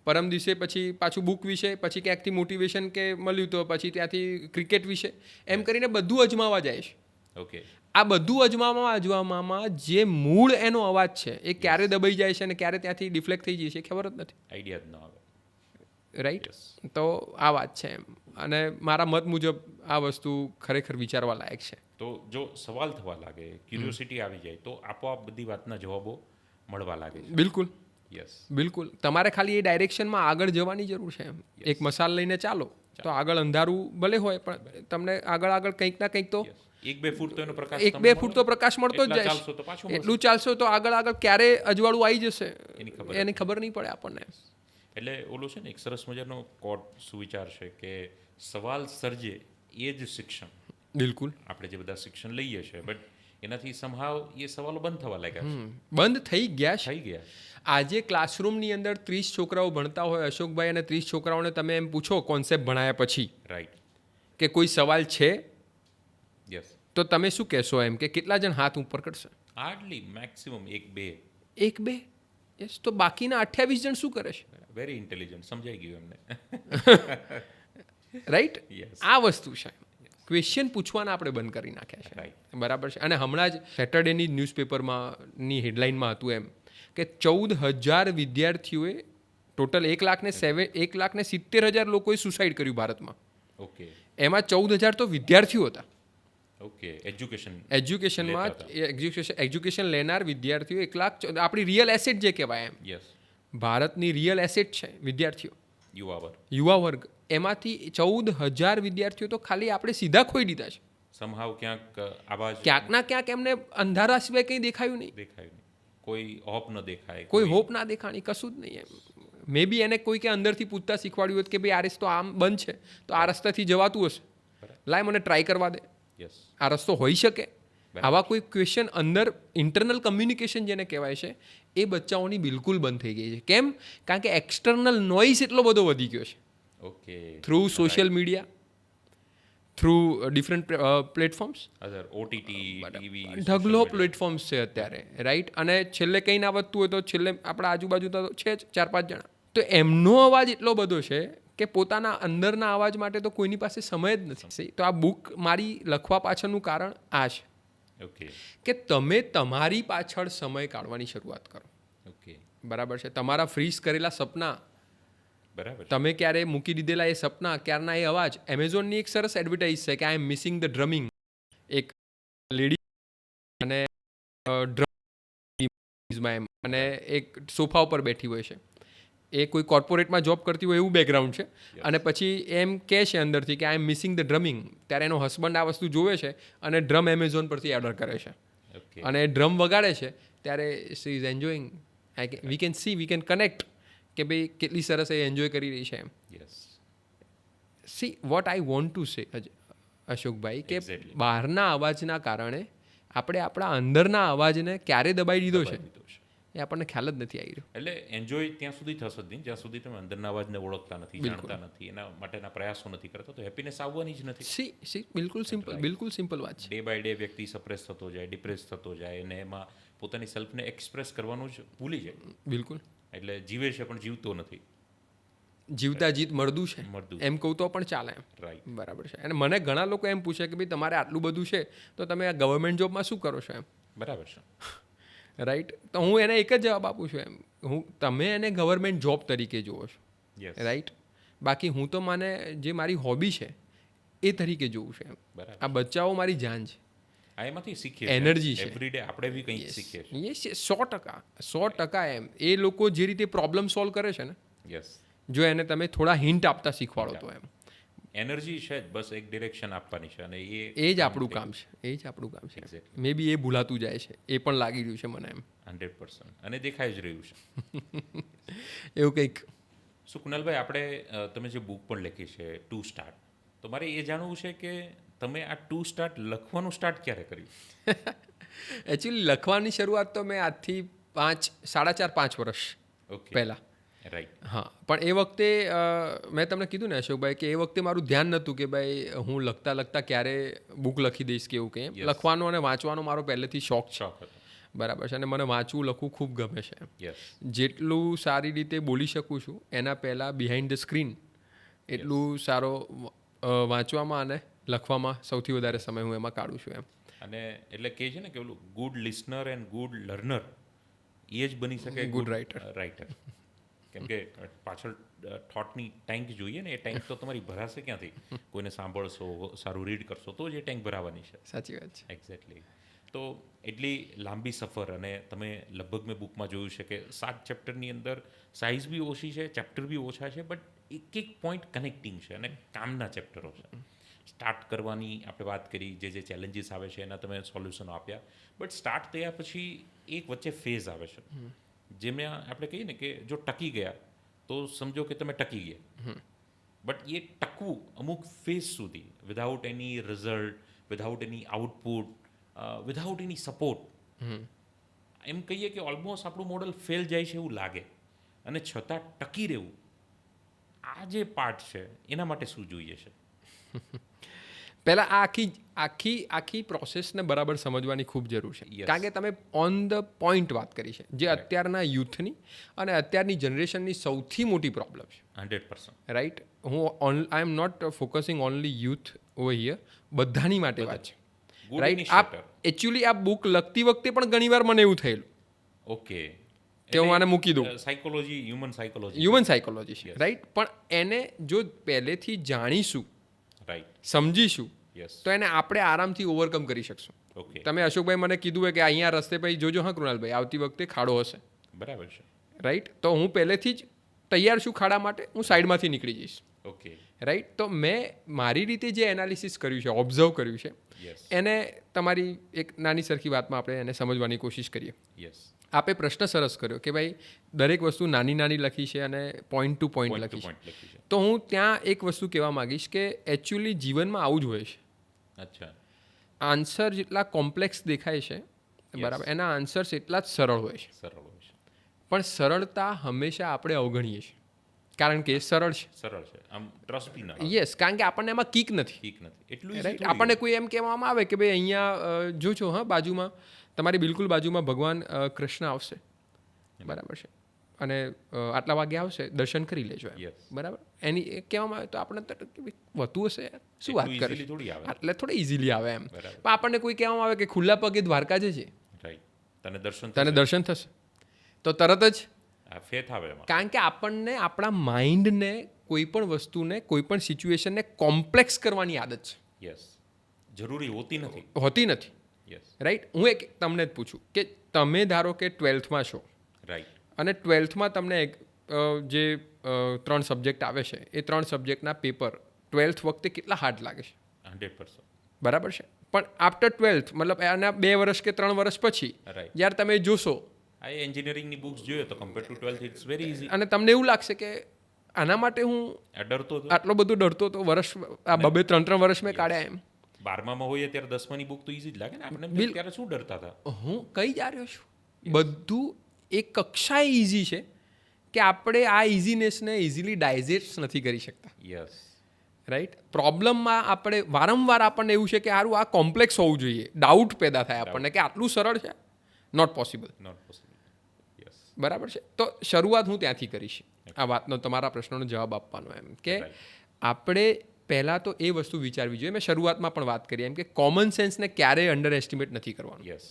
પરમ દિવસે પછી પાછું બુક વિશે, પછી ક્યાંકથી મોટિવેશન કે મળ્યું તો પછી ત્યાંથી ક્રિકેટ વિશે, એમ કરીને બધું અજમાવા જાય છે. ઓકે, આ બધું અજમાવામાં જે મૂળ એનો અવાજ છે એ ક્યારે દબાઈ જાય છે અને ક્યારે ત્યાંથી ડિફ્લેક્ટ થઈ જાય છે એ ખબર જ નથી. આઈડિયા જ ન આવે. રાઈટ. Yes. તો આ વાત છે એમ. અને મારા મત મુજબ આ વસ્તુ ખરેખર વિચારવા લાયક છે. તો જો સવાલ થવા લાગે, ક્યુરિયોસિટી આવી જાય, તો આપોઆપ બધી વાતના જવાબો મળવા લાગે છે. બિલકુલ યસ, બિલકુલ. તમારે ખાલી એ ડાયરેક્શનમાં આગળ જવાની જરૂર છે એમ. એક મસાલ લઈને ચાલો તો આગળ અંધારું ભલે હોય પણ તમને આગળ કંઈક ના કંઈક તો 1-2 ફૂટ તો એનો પ્રકાશ 1-2 ફૂટ તો પ્રકાશ મળતો જ જાય ચાલશો તો પાછું મળશે. એટલું ચાલશો તો આગળ ક્યારે અજવાળું આવી જશે એની એની ખબર નહીં પડે આપણને. એટલે ઓલું છે ને એક સરસ મજાનો કોટ સુવિચાર છે કે સવાલ સર્જે એ જ શિક્ષણ. બિલકુલ. આપણે જે બધા શિક્ષણ લઈએ છીએ બટ એનાથી સમહાવ એ સવાલો બંધ થવા લાગ્યા છે, બંધ થઈ ગયા છે. થઈ ગયા. આજે ક્લાસરૂમની અંદર 30 છોકરાઓ ભણતા હોય અશોકભાઈ, અને 30 છોકરાઓને તમે એમ પૂછો કોન્સેપ્ટ ભણાયા પછી રાઈટ, કે કોઈ સવાલ છે યસ, તો તમે શું કહેશો એમ કે કેટલા જણ હાથ ઉપર કરશે? Hardly maximum 1-2. 1-2. યસ. તો બાકીના 28 જણ શું કરે છે? વેરી ઇન્ટેલિજન્ટ, સમજાઈ ગયું એમને. રાઈટ. Yes. આ વસ્તુ છે. ક્વેશ્ચન પૂછવાના આપણે બંધ કરી નાખ્યા છે. Right. બરાબર છે. અને હમણાં જ સેટરડેની ન્યૂઝપેપરની હેડલાઇનમાં હતું એમ કે 14,000 વિદ્યાર્થીઓએ ટોટલ 1,70,000 લોકોએ સુસાઇડ કર્યું ભારતમાં. ઓકે, એમાં 14,000 તો વિદ્યાર્થીઓ હતા. ઓકે, એજ્યુકેશનમાં એજ્યુકેશન લેનાર વિદ્યાર્થીઓ 1 લાખ આપણી રિયલ એસેટ જે કહેવાય એમ, યસ, ભારતની રિયલ એસેટ છે વિદ્યાર્થીઓ, યુવા વર્ગ. એમાંથી 14,000 વિદ્યાર્થીઓ તો ખાલી આપણે સીધા ખોઈ દીધા છે. સમહાવ ક્યાંક આવાજ ક્યાંક ના ક્યાંક એમને અંધારા સિવાય કંઈ દેખાયું નહીં, દેખાય નહીં, કોઈ હોપ ન દેખાય, કોઈ હોપ ના દેખાણી, કશું જ નહીં એમ. મે બી એને કોઈ કે અંદરથી પૂછતા શીખવાડ્યું હોત કે ભાઈ આ રસ્તો આમ બંધ છે તો આ રસ્તાથી જવાતું હશે, લાય મને ટ્રાય કરવા દે, યસ, આ રસ્તો હોઈ શકે. આવા કોઈ ક્વેશ્ચન અંદર ઇન્ટરનલ કમ્યુનિકેશન જેને કહેવાય છે એ બચ્ચાઓની બિલકુલ બંધ થઈ ગઈ છે. કેમ? કારણ કે એક્સટર્નલ નોઇઝ એટલો બધો વધી ગયો છે. Okay, through social media, through different platforms, other OTT, TV, ઢગલો પ્લેટફોર્મ્સ છે અત્યારે, રાઈટ. અને છેલ્લે કંઈ ના વધતું હોય તો છેલ્લે આપણા આજુબાજુ તો છે જ 4-5 જણા. તો એમનો અવાજ એટલો બધો છે કે પોતાના અંદરના અવાજ માટે તો કોઈની પાસે સમય જ નથી. તો આ બુક મારી લખવા પાછળનું કારણ આ છે ઓકે, કે તમે તમારી પાછળ સમય કાઢવાની શરૂઆત કરો. ઓકે, બરાબર છે. તમારા ફ્રીઝ કરેલા સપના, બરાબર, તમે ક્યારે મૂકી દીધેલા એ સપના, ક્યારના એ અવાજ. એમેઝોનની એક સરસ એડવર્ટાઇઝ છે કે આઈ એમ મિસિંગ ધ ડ્રમિંગ. એક લેડી અને ડ્રમ અને એક સોફા ઉપર બેઠી હોય છે. એ કોઈ કોર્પોરેટમાં જોબ કરતી હોય એવું બેકગ્રાઉન્ડ છે. અને પછી એમ કહે છે અંદરથી કે આઈ એમ મિસિંગ ધ ડ્રમિંગ. ત્યારે એનો હસબન્ડ આ વસ્તુ જોવે છે અને ડ્રમ એમેઝોન પરથી ઓર્ડર કરે છે. ઓકે, અને ડ્રમ વગાડે છે ત્યારે she is enjoying. We can see, we can connect કે ભાઈ કેટલી સરસ એ એન્જોય કરી રહી છે એમ. Yes, see what I want to say Ashokbhai, કે Exactly. બહારના અવાજના કારણે આપણે આપણા અંદરના અવાજને ક્યારે દબાઈ દીધો છે દીધો છે. એ આપણને ખ્યાલ જ નથી આવી રહ્યો. એટલે એન્જોય ત્યાં સુધી થશે જ નહીં જ્યાં સુધી તમે અંદરના અવાજને ઓળખતા નથી, જાણતા નથી, એના માટેના પ્રયાસો નથી કરતા, તો હેપીનેસ આવવાની જ નથી. સી બિલકુલ સિમ્પલ વાત છે. ડે બાય ડે વ્યક્તિ સપ્રેસ થતો જાય, ડિપ્રેસ થતો જાય, અને એમાં પોતાની સેલ્ફને એક્સપ્રેસ કરવાનું જ ભૂલી જાય. બિલકુલ. એટલે જીવે છે પણ જીવતો નથી. જીવતા જીત મરદું છે મરદું. એમ કહું તો પણ ચાલે એમ. રાઈટ, બરાબર છે. અને મને ઘણા લોકો એમ પૂછે કે ભાઈ તમારે આટલું બધું છે તો તમે આ ગવર્મેન્ટ જોબમાં શું કરો છો એમ. બરાબર છે, રાઈટ. તો હું એને એક જ જવાબ આપું છું એમ, તમે એને ગવર્મેન્ટ જોબ તરીકે જુઓ છો, યસ, રાઈટ. બાકી હું તો મને જે મારી હોબી છે એ તરીકે જોવું છે એમ. બરાબર. આ બચ્ચાઓ મારી જાન છે, આ એમાંથી શીખીએ Energy છે. એવરીડે આપણે બી કંઈક શીખીએ છીએ. યસ 100% એમ. એ લોકો જે રીતે પ્રોબ્લેમ સોલ્વ કરે છે ને, યસ, જો એને તમે થોડા હિન્ટ આપતા શીખવાડો તો એમ, એનર્જી છે જ, બસ એક ડિરેક્શન આપવાની છે અને એ જ આપણું કામ છે. Exactly. મે બી એ ભૂલાતું જાય છે, એ પણ લાગી રહ્યું છે મને એમ. 100% અને દેખાઈ જ રહ્યું છે. એવું કંઈક. સો કુનાલભાઈ, આપણે તમે જે બુક પણ લખી છે ટુ સ્ટાર્ટ, તો મારે એ જાણવું છે કે તમે આ ટુ સ્ટાર્ટ લખવાનું સ્ટાર્ટ ક્યારે કર્યું? એકચ્યુઅલી લખવાની શરૂઆત તો મેં આજથી 4.5 વર્ષ ઓકે, પહેલાં. રાઈટ. હા, પણ એ વખતે મેં તમને કીધું ને અશોકભાઈ કે એ વખતે મારું ધ્યાન નહોતું કે ભાઈ હું લખતા ક્યારે બુક લખી દઈશ કે એવું કંઈ. Yes. લખવાનો અને વાંચવાનો મારો પહેલેથી શોખ છે. શોખ હતો. બરાબર છે, અને મને વાંચવું લખવું ખૂબ ગમે છે. યસ, જેટલું સારી રીતે બોલી શકું છું એના પહેલાં બિહાઇન્ડ ધ સ્ક્રીન એટલું સારો વાંચવામાં અને લખવામાં સૌથી વધારે સમય હું એમાં કાઢું છું એમ. અને એટલે કહે છે ને કે ઓલું good listener and good learner એ જ બની શકે Good writer. રાઇટર. કેમ કે પાછળ થોટની ટેન્ક જોઈએ ને, એ ટેન્ક તો તમારી ભરાશે ક્યાંથી? કોઈને સાંભળશો, સારું રીડ કરશો તો જ એ ટેન્ક ભરાવાની છે. સાચી વાત છે. એક્ઝેક્ટલી. તો એટલી લાંબી સફર, અને તમે લગભગ મેં બુકમાં જોયું છે કે 7 ચેપ્ટરની અંદર સાઇઝ બી ઓછી છે, ચેપ્ટર બી ઓછા છે, બટ એક પોઈન્ટ કનેક્ટિંગ છે અને કામના ચેપ્ટરો છે. સ્ટાર્ટ કરવાની આપણે વાત કરી, જે ચેલેન્જીસ આવે છે એના તમે સોલ્યુશનો આપ્યા, બટ સ્ટાર્ટ થયા પછી એક વચ્ચે ફેઝ આવે છે જેમાં આપણે કહીએ ને કે જો ટકી ગયા તો સમજો કે તમે ટકી ગયા, બટ એ ટકવું અમુક ફેઝ સુધી without any result, without any output, without any support, એમ કહીએ કે ઓલમોસ્ટ આપણું મોડલ ફેલ જાય છે એવું લાગે, અને છતાં ટકી રહેવું, આ જે પાર્ટ છે એના માટે શું જોઈએ છે? પહેલાં આ આખી પ્રોસેસને બરાબર સમજવાની ખૂબ જરૂર છે. Yes. કારણ કે તમે ઓન ધ પોઈન્ટ વાત કરી છે, જે અત્યારના યુથની અને અત્યારની જનરેશનની સૌથી મોટી પ્રોબ્લેમ છે. 100%. Right. I am not focusing only youth over here, બધાની માટે વાત છે. Good right. initiator. એકચ્યુઅલી આ બુક લખતી વખતે પણ ઘણીવાર મને એવું થયેલું ઓકે, કે હું આને મૂકી દઉં. Psychology, human psychology. Human psychology છે. Yes. રાઈટ. પણ એને જો પહેલેથી જાણીશું, રાઈટ. સમજીશું, યસ. તો એને આપણે આરામથી ઓવરકમ કરી શકશું. ઓકે, તમે અશોકભાઈ મને કીધું હોય કે અહીંયા રસ્તે પછી જોજો હા કૃણાલભાઈ, આવતી વખતે ખાડો હશે. બરાબર છે. રાઈટ. તો હું પહેલેથી જ તૈયાર છું ખાડા માટે, હું સાઈડમાંથી નીકળી જઈશ. Okay, right. તો મેં મારી રીતે જે એનાલિસિસ કર્યું છે, ઓબ્ઝર્વ કર્યું છે, યસ, એને તમારી એક નાની સરખી વાતમાં આપણે એને સમજવાની કોશિશ કરીએ. યસ. આપે પ્રશ્ન સરસ કર્યો કે ભાઈ દરેક વસ્તુ નાની લખી છે અને point to point point to લખી છે. પોઈન્ટ લખી છે. તો હું ત્યાં એક વસ્તુ કહેવા માંગીશ કે એકચ્યુઅલી જીવનમાં આવું જ હોય છે. અચ્છા. આન્સર જેટલા કોમ્પ્લેક્સ દેખાય છે, બરાબર, એના આન્સર્સ એટલા જ સરળ હોય છે. સરળ હોય છે. પણ સરળતા હંમેશા આપણે અવગણીએ છીએ, કારણ કે એ સરળ છે. સરળ છે, આમ ટ્રસ્ટ બી ના યસ, કારણ કે આપણને એમાં કિક નથી. ઠીક નથી એટલું રાઈટ. આપણને કોઈ એમ કહેવામાં આવે કે ભાઈ અહીંયા જોજો હા બાજુમાં, તમારી બિલકુલ બાજુમાં ભગવાન કૃષ્ણ આવશે, બરાબર છે, અને આટલા વાગે આવશે, દર્શન કરી લેજો એમ. Yes. બરાબર. એની એ કહેવામાં આવે તો આપણે તો કે ભાઈ વધુ હશે યાર, શું વાત એટલું કરે easily થોડી આવે. એટલે થોડી ઇઝીલી આવે એમ. બરાબર. પણ આપણને કોઈ કહેવામાં આવે કે ખુલ્લા પગે દ્વારકા જે છે રાઈટ. તને દર્શન તને દર્શન થશે, તો તરત જ, ફેથ આવે એમાં. કારણ કે આપણને આપણા માઇન્ડને કોઈ પણ વસ્તુને, કોઈ પણ સિચ્યુએશનને કોમ્પ્લેક્સ કરવાની આદત છે, યસ. જરૂરી હોતી નથી. હોતી નથી. યસ. રાઈટ. હું એક તમને જ પૂછું કે તમે ધારો કે 12થમાં છો રાઈટ. અને 12થમાં તમને જે 3 સબ્જેક્ટ આવે છે, એ 3 સબ્જેક્ટના પેપર 12th વખતે કેટલા હાર્ડ લાગે છે? 100%. બરાબર છે. પણ આફ્ટર 12th મતલબ એના 2 વર્ષ કે 3 વર્ષ પછી Right. જ્યારે તમે જોશો આ એન્જિનિયરિંગની બુક્સ જોઈએ તો compare to 12th it's very easy. અને તમને એવું લાગશે કે આના માટે હું ડરતો હતો. આટલો બધો ડરતો હતો, વર્ષ આ 2-3 વર્ષ મેં કાઢ્યા એમ. 12માં હોઈએ ત્યારે 10માની બુક તો ઇઝી જ લાગે ને આપણને. બિલ- ત્યારે શું ડરતા હતા? હું કઈ જ રહ્યો છું, બધું એક કક્ષાએ ઇઝી છે કે આપણે આ ઇઝીનેસને ઇઝીલી ડાયજેસ્ટ નથી કરી શકતા. યસ. રાઈટ. પ્રોબ્લેમમાં આપણે વારંવાર આપણને એવું છે કે સારું આ કોમ્પ્લેક્સ હોવું જોઈએ, ડાઉટ પેદા થાય આપણને કે આટલું સરળ છે, not possible. Not possible. Yes. બરાબર છે. તો શરૂઆત હું ત્યાંથી કરીશ આ વાતનો, તમારા પ્રશ્નનો જવાબ આપવાનો, એમ કે આપણે પહેલાં તો એ વસ્તુ વિચારવી જોઈએ, મેં શરૂઆતમાં પણ વાત કરી એમ કે કોમન સેન્સને ક્યારેય અંડર એસ્ટિમેટ નથી કરવાનું. યસ.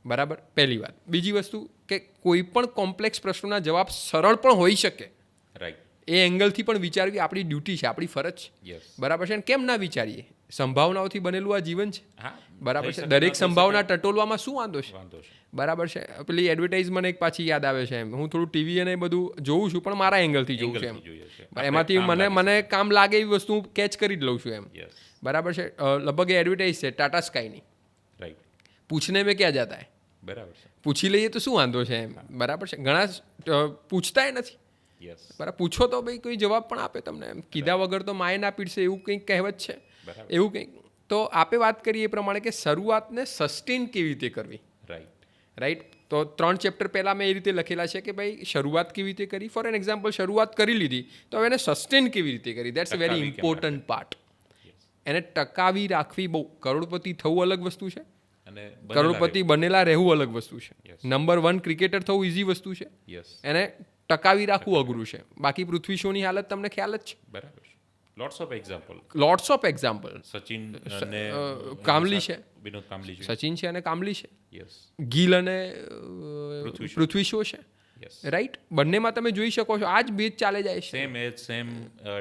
બરાબર, પહેલી વાત. બીજી વસ્તુ કે કોઈ પણ કોમ્પ્લેક્સ પ્રશ્નોના જવાબ સરળ પણ હોઈ શકે, રાઈટ. એ એંગલથી પણ વિચારવી આપણી ડ્યુટી છે, આપણી ફરજ છે. યસ બરાબર છે. અને કેમ ના વિચારીએ? સંભાવનાઓથી બનેલું આ જીવન છે. હા બરાબર થઈ છે. શકે, દરેક ના થઈ સંભાવના શકે. ટટોલવામાં શું વાંધો છે? વાંધો છે બરાબર છે. પેલી એડવર્ટાઇઝ મને એક પાછી યાદ આવે છે એમ, હું થોડું ટીવી અને બધું જોઉં છું પણ મારા એંગલથી જોઉં છું એમ. એંગલથી જોઈએ છે આપણે એમાંથી કામ લાગી મને શકે. કામ લાગે એવી વસ્તુ કેચ કરી જ લઉં છું એમ. યસ બરાબર છે. લગભગ એડવર્ટાઇઝ છે ટાટા સ્કાયની, રાઈટ પૂછને મેં ક્યાં જાતા હે. બરાબર છે પૂછી લઈએ તો શું વાંધો છે એમ. બરાબર છે. ઘણા પૂછતાય નથી. યસ બરાબર, પૂછો તો ભાઈ કોઈ જવાબ પણ આપે તમને એમ. કીધા વગર તો માય ના પીડશે એવું કંઈક કહેવત છે. બરાબર એવું કંઈક. તો આપે વાત કરીએ એ પ્રમાણે કે શરૂઆતને સસ્ટેન કેવી રીતે કરવી. રાઈટ. તો 3 ચેપ્ટર પહેલાં મેં એ રીતે લખેલા છે કે ભાઈ શરૂઆત કેવી રીતે કરી. ફોર એન એક્ઝામ્પલ, શરૂઆત કરી લીધી તો હવે એને સસ્ટેન કેવી રીતે કરી. દેટ્સ અ વેરી ટકાવી કેમ ઇમ્પોર્ટન્ટ પાર્ટ. એને ટકાવી રાખવી બહુ. કરોડપતિ થવું અલગ વસ્તુ છે, અને કરોડપતિ બનેલા રહેવું અલગ વસ્તુ છે. Yes. નંબર 1 ક્રિકેટર થવું ઇઝી વસ્તુ છે, યસ એને ટકાવી રાખવું અઘરું છે. બાકી પૃથ્વી શોની હાલત તમને ખ્યાલ જ છે. બરાબર છે. Lots of example lots of example. Sachin અને કામલી છે, વિનોદ કામલી છે. સચિન છે અને કામલી છે, યસ ગિલ અને પૃથ્વી શો. પૃથ્વી શો છે. Yes right. બંનેમાં તમે જોઈ શકો છો આ જ બેચ ચાલે જાય છે. Same age same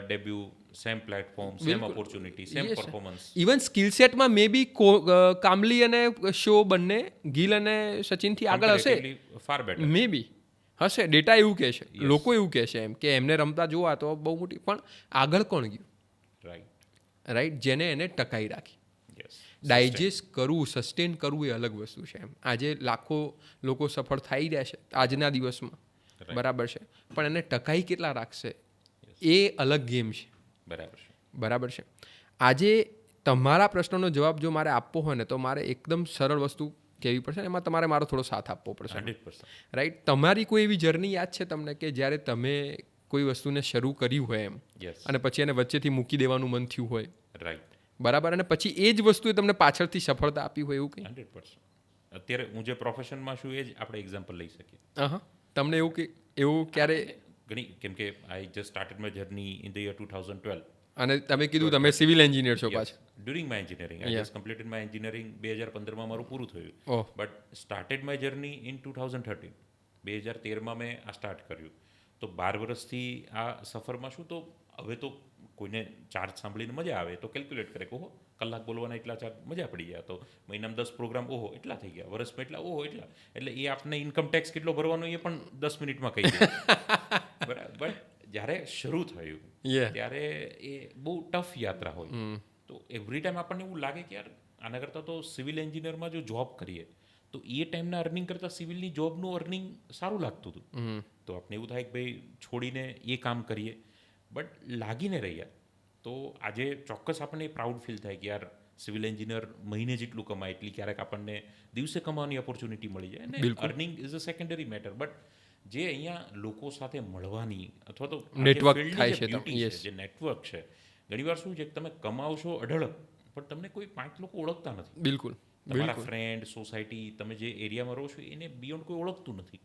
debut same platform same opportunity same performance. Even skill સેટમાં મે બી કામલી અને શો બંને ગિલ અને સચિનથી આગળ હશે. ફાર બેટર મે બી હશે. ડેટા એવું કહે છે, લોકો એવું કહે છે એમ કે એમને રમતા જોવા તો બહુ મોટી. પણ આગળ કોણ ગયું? Right right. જેને એને ટકાઈ રાખી. યસ ડાયજેસ્ટ કરવું, સસ્ટેન કરવું એ અલગ વસ્તુ છે એમ. આજે લાખો લોકો સફળ થઈ રહ્યા છે આજના દિવસમાં. બરાબર છે. પણ એને ટકાઈ કેટલા રાખશે એ અલગ ગેમ છે. બરાબર છે. બરાબર છે. આજે તમારા પ્રશ્નનો જવાબ જો મારે આપવો હોય ને તો મારે એકદમ સરળ વસ્તુ કહેવી પડશે ને એમાં તમારે મારો થોડો સાથ આપવો પડશે. 100% રાઈટ. તમારી કોઈ એવી જર્ની યાદ છે તમને કે જ્યારે તમે કોઈ વસ્તુને શરૂ કર્યું હોય એમ યસ અને પછી એને વચ્ચેથી મૂકી દેવાનું મન થયું હોય? રાઈટ બરાબર. અને પછી એ જ વસ્તુએ તમને પાછળથી સફળતા આપી હોય એવું કંઈ? 100%. અત્યારે હું જે પ્રોફેશનમાં છું એ જ આપણે એક્ઝામ્પલ લઈ શકીએ. હા. તમને એવું ક્યારે? ઘણી કેમ કે I just started my journey in the year 2012. અને તમે કીધું તમે સિવિલ એન્જિનિયર છો પાછા. During my engineering I just completed my engineering 2015માં મારું પૂરું થયું. Oh. But started my journey in 2013. 2013માં મેં આ સ્ટાર્ટ કર્યું. તો 12 વર્ષથી આ સફરમાં છું. તો હવે તો કોઈને ચાર્જ સાંભળીને મજા આવે તો કેલ્ક્યુલેટ કરે કે ઓહો કલાક બોલવાના એટલા ચાર્જ મજા પડી ગયા. તો મહિનામાં 10 પ્રોગ્રામ ઓહો એટલા થઈ ગયા, વર્ષમાં એટલા ઓહો એટલા. એટલે એ આપને ઇન્કમ ટેક્સ કેટલો ભરવાનો એ પણ 10 મિનિટમાં કહી દે. બરાબર. બટ જ્યારે શરૂ થયું ત્યારે એ બહુ ટફ યાત્રા હોય. તો એવરી ટાઈમ આપણને એવું લાગે કે યાર આના કરતાં તો સિવિલ એન્જિનિયરમાં જો જોબ કરીએ તો એ ટાઈમના અર્નિંગ કરતાં સિવિલની જોબનું અર્નિંગ સારું લાગતું હતું. તો આપણે એવું થાય કે ભાઈ છોડીને એ કામ કરીએ. બટ લાગીને રહ્યા તો આજે ચોક્કસ આપણને પ્રાઉડ ફીલ થાય કે યાર સિવિલ એન્જિનિયર મહિને જેટલું કમાય એટલી ક્યારેક આપણને દિવસે કમાવાની ઓપોર્ચ્યુનિટી મળી જાય. અને earning is a secondary matter. But જે અહીંયા લોકો સાથે મળવાની અથવા તો નેટવર્ક થાય છે, બ્યુટી છે, જે નેટવર્ક છે, ઘણીવાર શું છે કે તમે કમાવશો અઢળક પણ તમને કોઈ 5 લોકો ઓળખતા નથી. બિલકુલ. તમારા ફ્રેન્ડ, સોસાયટી, તમે જે એરિયામાં રહો છો એને બિયોન્ડ કોઈ ઓળખતું નથી.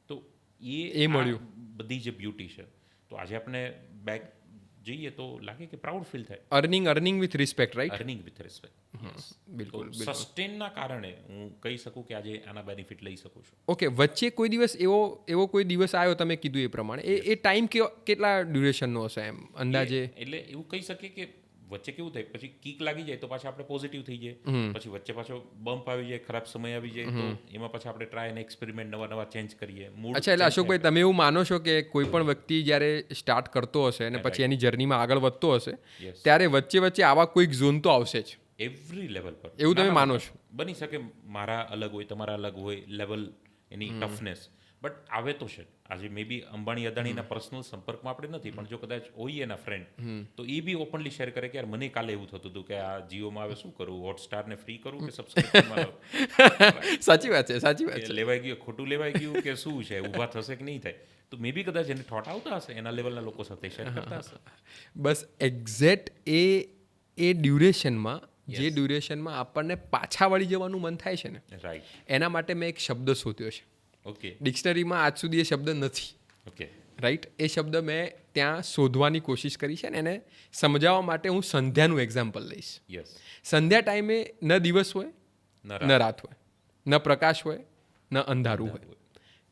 તો એ મળ્યું. બધી જે બ્યુટી છે. તો આજે આપણે બેક જઈએ તો લાગે કે પ્રાઉડ ફીલ થાય. Earning with respect. Right. Earning with respect. બિલકુલ. સસ્ટેનના કારણે હું કહી શકું કે આજે આના બેનિફિટ લઈ શકું છું. ઓકે. વચ્ચે કોઈ દિવસ એવો કોઈ દિવસ આવ્યો તમે કીધું એ પ્રમાણે એ ટાઈમ કેટલા ડ્યુરેશનનો હશે એમ અંદાજે? એટલે એવું કહી શકીએ કે વચ્ચે કેવું થાય પછી કીક લાગી જાય તો પાછા આપણે પોઝિટિવ થઈ જાય. પછી વચ્ચે પાછો બમ્પ આવી જાય, ખરાબ સમય આવી જાય તો એમાં પાછા આપણે ટ્રાય અને એક્સપેરિમેન્ટ નવા ચેન્જ કરીએ. અચ્છા. એટલે અશોકભાઈ તમે એવું માનો છો કે કોઈ પણ વ્યક્તિ જ્યારે સ્ટાર્ટ કરતો હશે અને પછી એની જર્નીમાં આગળ વધતો હશે ત્યારે વચ્ચે આવા કોઈક ઝોન તો આવશે જ એવરી લેવલ પર? એવું તમે માનો છો? બની શકે મારા અલગ હોય, તમારા અલગ હોય લેવલ એની ટફનેસ. બટ આવે તો છે. આજે મે બી અંબાણી અદાણીના પર્સનલ સંપર્કમાં આપણે નથી પણ જો કદાચ હોઈએ એના ફ્રેન્ડ તો એ બી ઓપનલી શેર કરે કે યાર મને કાલે એવું થતું હતું કે આ જીઓમાં આવે શું કરું, હોટસ્ટારને ફ્રી કરું કે સબસ્ક્રિપ્શનમાં લઉં. સાચી વાત છે. લેવાઈ ગયું, ખોટું લેવાઈ ગયું કે શું છે, ઊભા થશે કે નહીં થાય. તો મે બી કદાચ એને થોટ આવતા હશે એના લેવલના લોકો સાથે શેર કરતા હશે. બસ એક્ઝેક્ટ એ ડ્યુરેશનમાં જે ડ્યુરેશનમાં આપણને પાછા વળી જવાનું મન થાય છે ને રાઈટ એના માટે મેં એક શબ્દ શોધ્યો છે. ઓકે. ડિક્શનરીમાં આજ સુધી એ શબ્દ નથી. ઓકે. રાઈટ. એ શબ્દ મેં ત્યાં શોધવાની કોશિશ કરી છે ને એને સમજાવવા માટે હું સંધ્યાનું એક્ઝામ્પલ લઈશ. યસ. સંધ્યા ટાઈમે ન દિવસ હોય ન રાત હોય, ન પ્રકાશ હોય ન અંધારું હોય.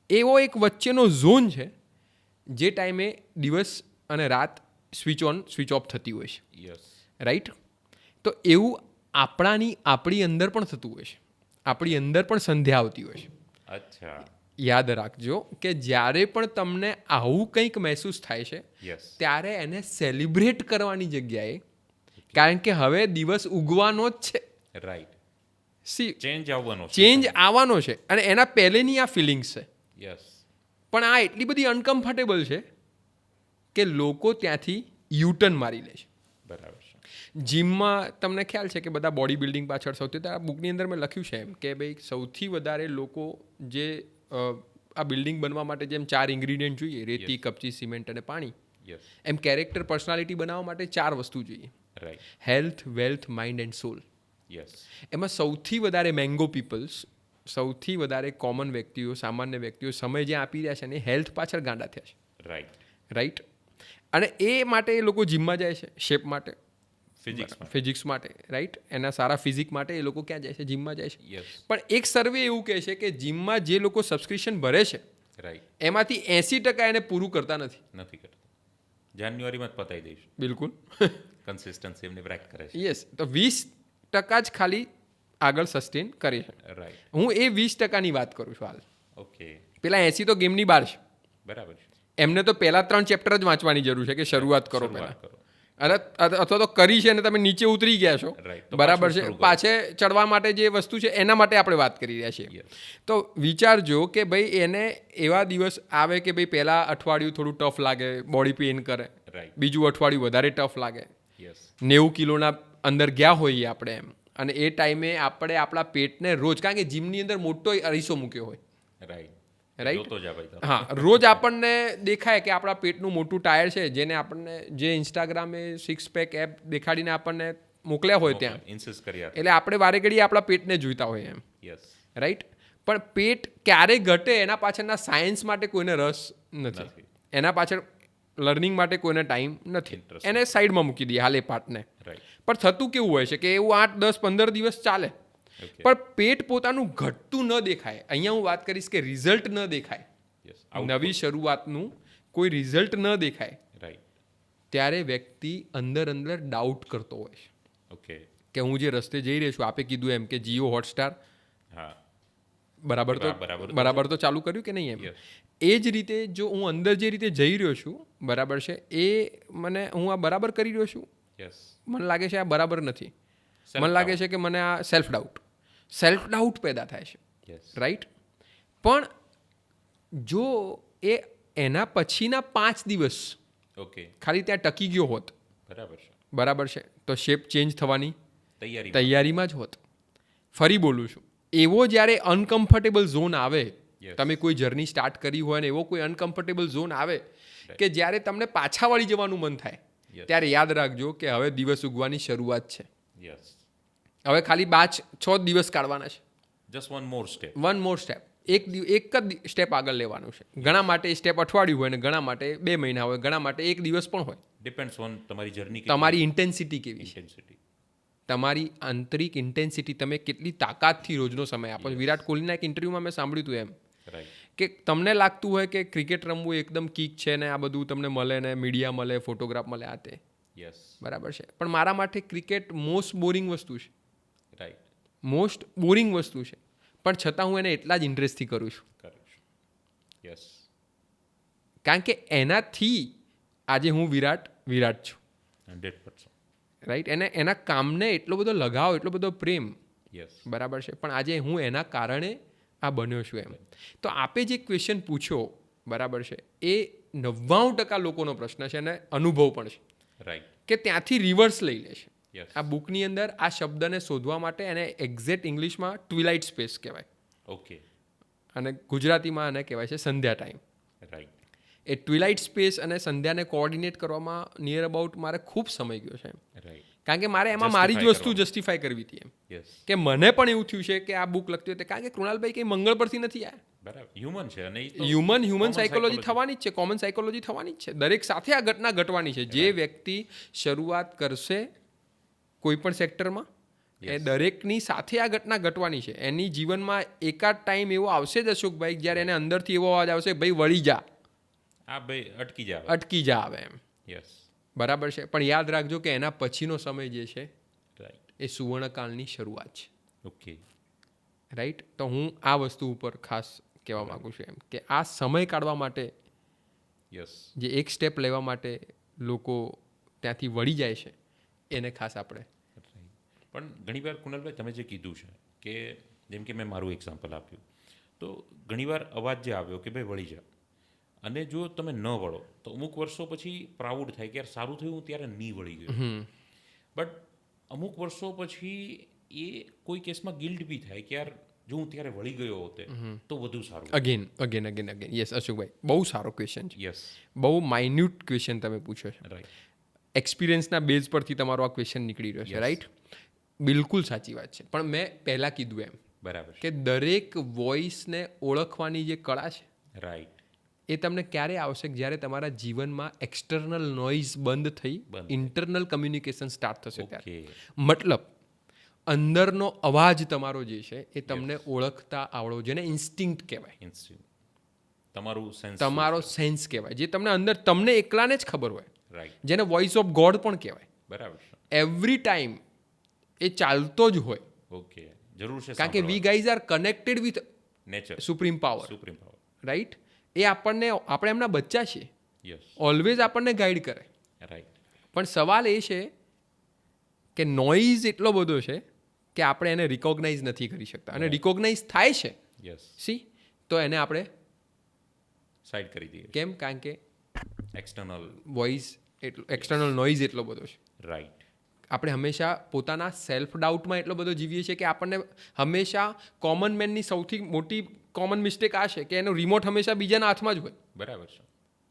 એવો એક વચ્ચેનો ઝોન છે જે ટાઈમે દિવસ અને રાત સ્વિચ ઓન સ્વિચ ઓફ થતી હોય છે, યસ, રાઈટ? તો એવું આપણી અંદર પણ થતું હોય છે, આપણી અંદર પણ સંધ્યા આવતી હોય છે. અચ્છા, યાદ રાખજો કે જ્યારે પણ તમને આવું કંઈક મહેસૂસ થાય છે યસ, ત્યારે એને સેલિબ્રેટ કરવાની જગ્યાએ, કારણ કે હવે દિવસ ઉગવાનો જ છે, રાઈટ, સી ચેન્જ આવવાનો છે, ચેન્જ આવવાનો છે અને એના પહેલેની આ ફિલિંગ્સ છે. યસ, પણ આ એટલી બધી અનકમ્ફર્ટેબલ છે કે લોકો ત્યાંથી યુટર્ન મારી લે છે. બરાબર છે, જીમમાં તમને ખ્યાલ છે કે બધા બોડી બિલ્ડિંગ પાછળ સૌથી આ બુકની અંદર મેં લખ્યું છે એમ કે ભાઈ સૌથી વધારે લોકો જે આ બિલ્ડિંગ બનવા માટે જેમ 4 ઇન્ગ્રીડિયન્ટ જોઈએ, રેતી, કપચી, સિમેન્ટ અને પાણી, યસ, એમ કેરેક્ટર પર્સનાલિટી બનાવવા માટે 4 વસ્તુ જોઈએ: right, health, wealth, mind and soul. Yes, એમાં સૌથી વધારે મેંગો પીપલ્સ, સૌથી વધારે કોમન વ્યક્તિઓ, સામાન્ય વ્યક્તિઓ સમય જે આપી રહ્યા છે ને એ હેલ્થ પાછળ ગાંડા થયા છે, રાઈટ, રાઈટ? અને એ માટે એ લોકો જીમમાં જાય છે, શેપ માટે, ફિઝિક્સ માટે, રાઈટ? એના સારા ફિઝિક માટે એ લોકો ક્યાં જાય છે? જીમમાં જાય છે. યસ, પણ એક સર્વે એવું કહે છે કે જીમમાં જે લોકો સબસ્ક્રિપ્શન ભરે છે રાઈટ, એમાંથી 80% એને પૂરું કરતા નથી. નથી કરતા, જાન્યુઆરીમાં જ પતાવી દઈશું, બિલકુલ. કન્સિસ્ટન્સી એમને બ્રેક કરે છે, યસ. તો 20% જ ખાલી આગળ સસ્ટેન કરે છે. રાઈટ, હું એ 20%ની વાત કરું છું હાલ. ઓકે, પેલા 80 તો ગેમની બહાર છે. બરાબર છે, એમને તો પહેલા 3 ચેપ્ટર જ વાંચવાની જરૂર છે કે શરૂઆત કરો પહેલા, શરૂઆત કરો, અને અથવા તો કરી છે અને તમે નીચે ઉતરી ગયા છો, Right. તો બરાબર પાછું છે, શરૂ કરો. પાછે ચડવા માટે જે વસ્તુ છે એના માટે આપણે વાત કરી રહ્યા છીએ. Yes. તો વિચારજો કે ભાઈ એને એવા દિવસ આવે કે ભાઈ પહેલાં અઠવાડિયું થોડું ટફ લાગે, બોડી પેઇન કરે, રાઈટ, બીજું અઠવાડિયું વધારે ટફ લાગે, યસ, 90 કિલોના અંદર ગયા હોઈએ આપણે એમ, અને એ ટાઈમે આપણે આપણા પેટને રોજ, કારણ કે જીમની અંદર મોટો અરીસો મૂક્યો હોય, રાઈટ, રાઈટ? જોતો જા ભાઈ તારો. હા, રોજ આપણને દેખાય કે આપણા પેટનું મોટું ટાયર છે, જેને આપણને જે ઇન્સ્ટાગ્રામે 6 પેક એપ દેખાડીને આપણને મોકલ્યા હોય ત્યાં, ઇન્સિસ્ટ કર્યા, એટલે આપણે વારે ઘડીએ આપણા પેટને જોઈતા હોય એમ, યસ, રાઈટ? પણ પેટ ક્યારે ઘટે એના પાછળના સાયન્સ માટે કોઈને રસ નથી, નથી. એના પાછળ લર્નિંગ માટે કોઈને ટાઈમ નથી, Interest. એને સાઈડમાં મૂકી દઈએ હાલ એ પાર્ટને. રાઈટ, પણ થતું કેવું હોય છે કે એવું 8, 10, 15 દિવસ ચાલે, ઓકે, પણ પેટ પોતાનું ઘટતું ન દેખાય. અહીંયા હું વાત કરીશ કે રિઝલ્ટ ન દેખાય, યસ, નવી શરૂઆતનું કોઈ રિઝલ્ટ ન દેખાય, રાઈટ, ત્યારે વ્યક્તિ અંદર ડાઉટ કરતો હોય છે ઓકે, કે હું જે રસ્તે જઈ રહ્યો છું, આપે કીધું એમ કે જીઓ હોટસ્ટાર હા, બરાબર બરાબર તો ચાલુ કર્યું કે નહીં એમ. Yes. એ જ રીતે જો હું અંદર જે રીતે જઈ રહ્યો છું, બરાબર છે, હું આ બરાબર કરી રહ્યો છું, યસ, મને લાગે છે આ બરાબર નથી, Self મને લાગે doubt. છે કે મને આ સેલ્ફ ડાઉટ પેદા થાય છે, યસ, રાઈટ? પણ જો એ એના પછીના 5 દિવસ ઓકે, ખાલી ત્યાં ટકી ગયો હોત, બરાબર છે, બરાબર છે, તો શેપ ચેન્જ થવાની તૈયારી, તૈયારીમાં જ હોત. ફરી બોલું છું, એવો જ્યારે અનકમ્ફર્ટેબલ ઝોન આવે, Yes. તમે કોઈ જર્ની સ્ટાર્ટ કરી હોય ને એવો કોઈ અનકમ્ફર્ટેબલ ઝોન આવે કે જ્યારે તમને પાછા વળી જવાનું મન થાય, Yes. ત્યારે યાદ રાખજો કે હવે દિવસ ઉગવાની શરૂઆત છે. યસ, હવે ખાલી 6 દિવસ કાઢવાના છે. Just one more step, one more step, એક જ સ્ટેપ આગળ લેવાનું છે. ઘણા માટે એ સ્ટેપ અઠવાડિયું હોય ને ઘણા માટે 2 મહિના હોય, ઘણા માટે 1 દિવસ પણ હોય. ડિપેન્ડ્સ ઓન તમારી જર્ની, તમારી ઇન્ટેન્સિટી કેવી છે, ઇન્ટેન્સિટી, તમારી આંતરિક ઇન્ટેન્સિટી, તમે કેટલી તાકાતથી રોજનો સમય આપો છો. વિરાટ કોહલીના એક ઇન્ટરવ્યૂમાં મેં સાંભળ્યું હતું એમ રાઈટ, કે તમને લાગતું હોય કે ક્રિકેટ રમવું એકદમ કિક છે ને આ બધું તમને મળે ને મીડિયા મળે, ફોટોગ્રાફ મળે, આ તે યસ, બરાબર છે, પણ મારા માટે ક્રિકેટ મોસ્ટ બોરિંગ વસ્તુ છે, રાઈટ, મોસ્ટ બોરિંગ વસ્તુ છે, પણ છતાં હું એને એટલા જ ઇન્ટરેસ્ટથી કરું છું, કરું, યસ, કારણ કે એનાથી આજે હું વિરાટ છું, 100%, રાઈટ? એના કામને એટલો બધો લગાવ, એટલો બધો પ્રેમ, યસ, બરાબર છે, પણ આજે હું એના કારણે આ બન્યો છું એમ. તો આપે જે ક્વેશ્ચન પૂછ્યો, બરાબર છે, એ 99% લોકોનો પ્રશ્ન છે અને અનુભવ પણ છે રાઈટ, કે ત્યાંથી રિવર્સ લઈ લે છે. યસ, આ બુકની અંદર આ શબ્દને શોધવા માટે એને એક્ઝેક્ટ ઇંગ્લિશમાં ટ્વિલાઇટ સ્પેસ કહેવાય, ઓકે, અને ગુજરાતીમાં આને કહેવાય છે સંધ્યા ટાઈમ. રાઈટ, એ ટ્વિલાઇટ સ્પેસ અને સંધ્યાને કોઓર્ડિનેટ કરવામાં નિયર અબાઉટ મારે ખૂબ સમય ગયો છે એમ, રાઈટ, કારણ કે મારે એમાં મારી જ વસ્તુ જસ્ટિફાઈ કરવી હતી એમ, યસ, કે મને પણ એવું થયું છે કે આ બુક લખતી હતી, કારણ કે કૃણાલભાઈ કંઈ મંગળ પરથી નથી આવ્યા. બરાબર, હ્યુમન છે અને ઈ તો હ્યુમન common સાયકોલોજી થવાની જ છે, કોમન સાયકોલોજી થવાની જ છે, દરેક સાથે આ ઘટના ઘટવાની છે. જે વ્યક્તિ શરૂઆત કરશે કોઈ પણ સેક્ટરમાં, એ દરેકની સાથે આ ઘટના ઘટવાની છે. એની જીવનમાં એકાદ ટાઈમ એવો આવશે જ અશોકભાઈ, જ્યારે એને અંદરથી એવો અવાજ આવશે, ભાઈ વળી જા, આ ભાઈ અટકી જાવ, અટકી જા આવે એમ. યસ, બરાબર છે. પણ યાદ રાખજો કે એના પછીનો સમય જે છે રાઈટ, એ સુવર્ણકાળની શરૂઆત છે. Okay, right. તો હું આ વસ્તુ ઉપર ખાસ કહેવા માગું છું એમ કે આ સમય કાઢવા માટે યસ, જે એક સ્ટેપ લેવા માટે લોકો ત્યાંથી વળી જાય છે એને ખાસ આપણે પણ ઘણીવાર કુનાલભાઈ તમે જે કીધું છે કે જેમ કે મેં મારું એક્ઝામ્પલ આપ્યું, તો ઘણીવાર અવાજ જે આવ્યો કે ભાઈ વળી જા, અને જો તમે ન વળો તો અમુક વર્ષો પછી પ્રાઉડ થાય કે યાર સારું થયું હું ત્યારે નહીં વળી ગયો. બટ અમુક વર્ષો પછી એ કોઈ કેસમાં ગિલ્ટ બી થાય કે યાર જો હું ત્યારે વળી ગયો હોતે તો વધુ સારું. અગેન યસ અશોકભાઈ, બહુ સારો ક્વેશ્ચન છે. યસ, બહુ માઇન્યુટ ક્વેશ્ચન તમે પૂછો છો. રાઈટ, એક્સપિરિયન્સના બેઝ પરથી તમારો આ ક્વેશ્ચન નીકળી રહ્યો છે. Yes. રાઈટ. બિલકુલ સાચી વાત છે. પણ મેં પહેલાં કીધું એમ બરાબર, કે દરેક વોઇસને ઓળખવાની જે કળા છે રાઈટ, એ તમને ક્યારે આવશે કે જ્યારે તમારા જીવનમાં એક્સટર્નલ નોઇઝ બંધ થઈ બંધ. ઇન્ટરનલ કમ્યુનિકેશન સ્ટાર્ટ થશે ત્યારે. ઓકે, મતલબ અંદરનો અવાજ તમારો જે છે એ તમને ઓળખતા આવડવો, જેને ઇન્સ્ટિંક્ટ કહેવાય, ઇન્સ્ટિંક્ટ, તમારું સેન્સ, તમારો સેન્સ કહેવાય, જે તમને અંદર તમને એકલાને જ ખબર હોય, રાઈટ, જેને વોઇસ ઓફ ગોડ પણ કહેવાય. બરાબર છે, એવરી ટાઈમ એ ચાલતો જ હોય, ઓકે, જરૂર છે, કારણ કે we guys are connected with nature, supreme power. Supreme power, right. એ આપણે એમના બચ્ચા છીએ, યસ, ઓલવેઝ આપણને ગાઈડ કરે. રાઈટ, પણ સવાલ એ છે કે નોઇઝ એટલો બધો છે કે આપણે એને રિકોગ્નાઇઝ નથી કરી શકતા, અને રિકોગ્નાઇઝ થાય છે યસ, સી તો એને આપણે સાઈડ કરી દઈએ, કેમ? કારણ કે એક્સટર્નલ, વોઇસ એટલો એક્સટર્નલ નોઇઝ એટલો બધો છે. રાઈટ, આપણે હંમેશા પોતાના સેલ્ફ ડાઉટમાં એટલો બધો જીવીએ છીએ કે આપણને હંમેશા કોમન મેનની સૌથી મોટી કોમન મિસ્ટેક આ છે કે એનો રિમોટ હંમેશા બીજાના હાથમાં જ હોય. બરાબર છે.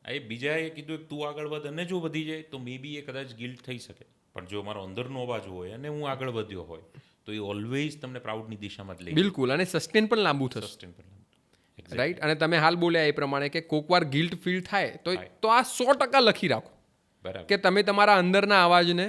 એ બીજાએ કીધું કે તું આગળ વધ અને જો વધી જાય તો મે બી એ કદાચ ગિલ્ટ થઈ શકે, પણ જો મારો અંદરનો અવાજ હોય અને હું આગળ વધ્યો હોય તો એ ઓલવેઝ તમને પ્રાઉડની દિશામાં જ લઈ બિલકુલ. અને સસ્ટેન પણ લાંબુ થશે. સસ્ટેન પર. રાઈટ. અને તમે હાલ બોલ્યા એ પ્રમાણે કે કોક વાર ગિલ્ટ ફીલ થાય તો આ 100% લખી રાખો બરાબર, કે તમે તમારા અંદરના અવાજને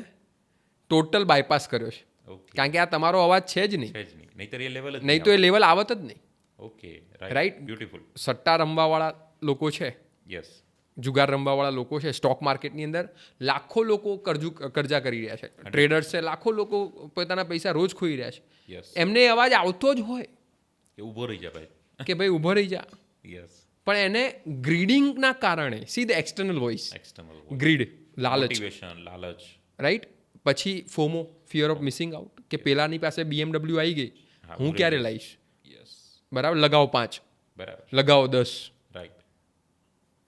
ટોટલ બાયપાસ કર્યો છે, ઓકે, કારણ કે આ તમારો અવાજ છે જ નહીં, છે જ નહીં, નહીંતર એ લેવલ જ નહીં તો એ લેવલ આવત જ નહીં. Okay, Right. રાઈટ, બ્યુટીફુલ, સટ્ટા રમવાવાળા લોકો છે, યસ, જુગાર રમવાવાળા લોકો છે, સ્ટોક માર્કેટની અંદર લાખો લોકો કરજા કરી રહ્યા છે, ટ્રેડર્સ છે, લાખો લોકો પોતાના પૈસા રોજ ખોઈ રહ્યા છે. યસ, એમને એ અવાજ આવતો જ હોય એ ઊભો રહી જાય ભાઈ, કે ભાઈ ઊભો રહી જા, યસ, પણ એને ગ્રીડિંગના કારણે see the external voice, external, grid, લાલચ, મોટિવેશન, લાલચ, રાઈટ. પછી FOMO, fear of missing out, કે પેલાની પાસે BMW આવી ગઈ, હું ક્યારે લઈશ, યસ, બરાબર, લગાવો 5, બરાબર, લગાવો 10. રાઈટ,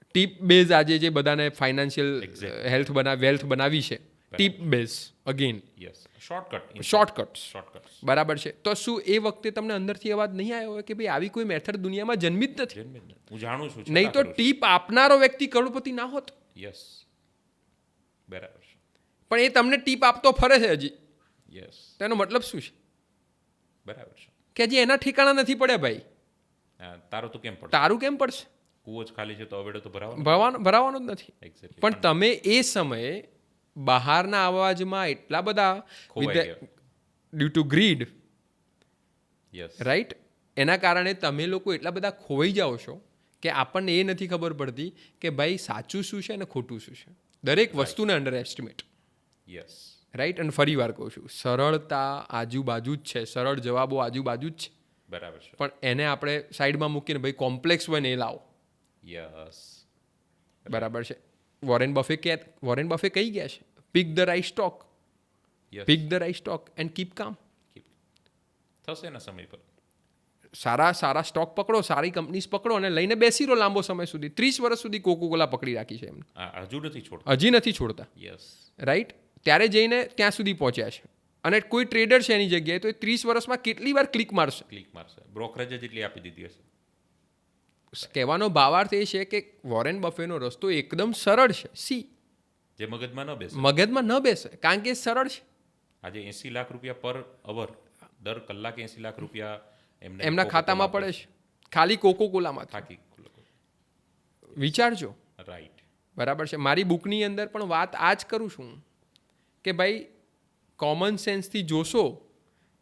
ટીપ બેઝ આજે જે બધાને ફાઇનાન્શિયલ Exactly. વેલ્થ બનાવી છે, tip base again yes, shortcut, shortcuts, બરાબર છે. તો શું એ વખતે તમને અંદરથી અવાજ નહીં આવ્યો હોય કે ભાઈ આવી કોઈ મેથડ દુનિયામાં જન્મી જ નથી, હું જાણું છું, નહીં તો ટીપ આપનારો વ્યક્તિ કરોડપતિ ના હોત. યસ, બરાબર છે, પણ એ તમને ટીપ આપતો ફરે છે હજી, યસ, તો એનો મતલબ શું છે બરાબર છે. કે હજી એના ઠેકાણા નથી પડ્યા ભાઈ, હા, તારો તો કેમ પડશે, તારું કેમ પડશે, કૂવો જ ખાલી છે તો અવેડો તો ભરાવાનો, ભરાવાનું જ નથી. એક્ઝેક્ટલી, પણ તમે એ સમયે બહારના અવાજમાં એટલા બધા ખોવાઈ ગયા, due to greed, yes, right, એના કારણે તમે લોકો એટલા બધા ખોવાઈ જાઓ છો કે આપણને એ નથી ખબર પડતી કે ભાઈ સાચું શું છે અને ખોટું શું છે. દરેક વસ્તુને અંડર એસ્ટિમેટ, યસ, રાઈટ. અને ફરી વાર કહું છું, સરળતા આજુબાજુ જ છે, સરળ જવાબો આજુબાજુ જ છે, બરાબર છે, પણ એને આપણે સાઈડમાં મૂકીને ભાઈ કોમ્પ્લેક્સ હોય ને એ લાવો, યસ, બરાબર છે. વોરેન બફે કહી ગયા છે, pick the right stock, yes, pick the right stock and keep calm. થશે એના સમય પર, સારા સ્ટોક પકડો, સારી કંપનીઝ પકડો અને લઈને બેસી રહો લાંબો સમય સુધી. 30 વર્ષ સુધી કોકોકોલા પકડી રાખી છે એમને, હજુ નથી છોડતા, હજી નથી છોડતા, યસ, રાઈટ. ત્યારે જઈને ત્યાં સુધી પહોંચ્યા છે. અને કોઈ ટ્રેડર છે એની જગ્યાએ તો એ 30 વર્ષમાં કેટલી વાર ક્લિક મારશે. ક્લિક મારશે, બ્રોકરેજ જેટલી આપી દીધી હશે. કહેવાનો ભાવાર્થ એ છે કે વોરેન બફેનો રસ્તો એકદમ સરળ છે, સી જે મગજમાં ન બેસે, મગજમાં ન બેસે, કારણ કે એ સરળ છે. આજે 80 લાખ રૂપિયા પર અવર, દર કલાકે 80 લાખ રૂપિયા એમના ખાતામાં પડે છે, ખાલી કોકોકોલામાં. થાકી, વિચારજો, રાઈટ, બરાબર છે. મારી બુકની અંદર પણ વાત આ જ કરું છું કે ભાઈ કોમન સેન્સથી જોશો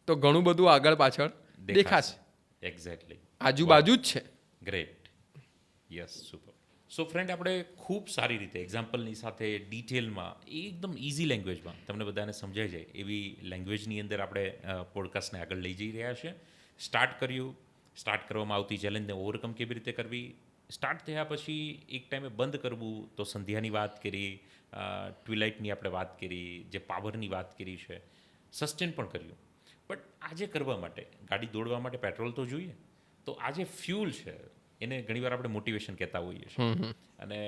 તો ઘણું બધું આગળ પાછળ દેખાશે, એક્ઝેક્ટલી, આજુબાજુ જ છે. Great, yes, super. So friend, આપણે ખૂબ સારી રીતે એક્ઝામ્પલની સાથે ડિટેલમાં એકદમ ઇઝી લેંગ્વેજમાં તમને બધાને સમજાઈ જાય એવી લેંગ્વેજની અંદર આપણે પોડકાસ્ટને આગળ લઈ જઈ રહ્યા છીએ. સ્ટાર્ટ કરવામાં આવતી ચેલેન્જને ઓવરકમ કેવી રીતે કરવી, સ્ટાર્ટ થયા પછી એક ટાઈમે બંધ કરવું, તો સંધ્યાની વાત કરી, ટ્વિલાઇટની આપણે વાત કરી, જે પાવરની વાત કરી છે, સસ્ટેન પણ કર્યું. બટ આજે કરવા માટે, ગાડી દોડવા માટે પેટ્રોલ તો જોઈએ. તો આ જે ફ્યુલ છે એને ઘણીવાર આપણે મોટિવેશન કહેતા હોઈએ છીએ. અને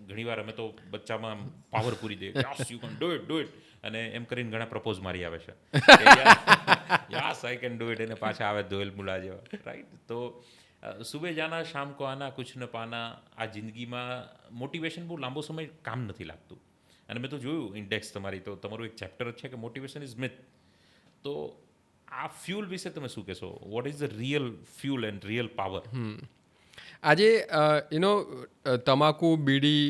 ઘણીવાર અમે તો બચ્ચામાં પાવર પૂરી દઈએ, yes you can do it, અને એમ કરીને ઘણા પ્રપોઝ મારી આવે છે, yes I can do it, એને પાછા આવે દોયલ મુલા જેવા, રાઈટ. તો સુબહ જાના શામ કો આના કુછ ન પાના, આ જિંદગીમાં મોટિવેશન બહુ લાંબો સમય કામ નથી લાગતું. અને મેં તો જોયું ઇન્ડેક્સ તમારી, તો તમારું એક ચેપ્ટર જ છે કે મોટિવેશન ઇઝ મિથ. તો આ ફ્યુલ વિશે તમે શું કહેશો? What is the real fuel and real power? આજે તમાકુ, બીડી,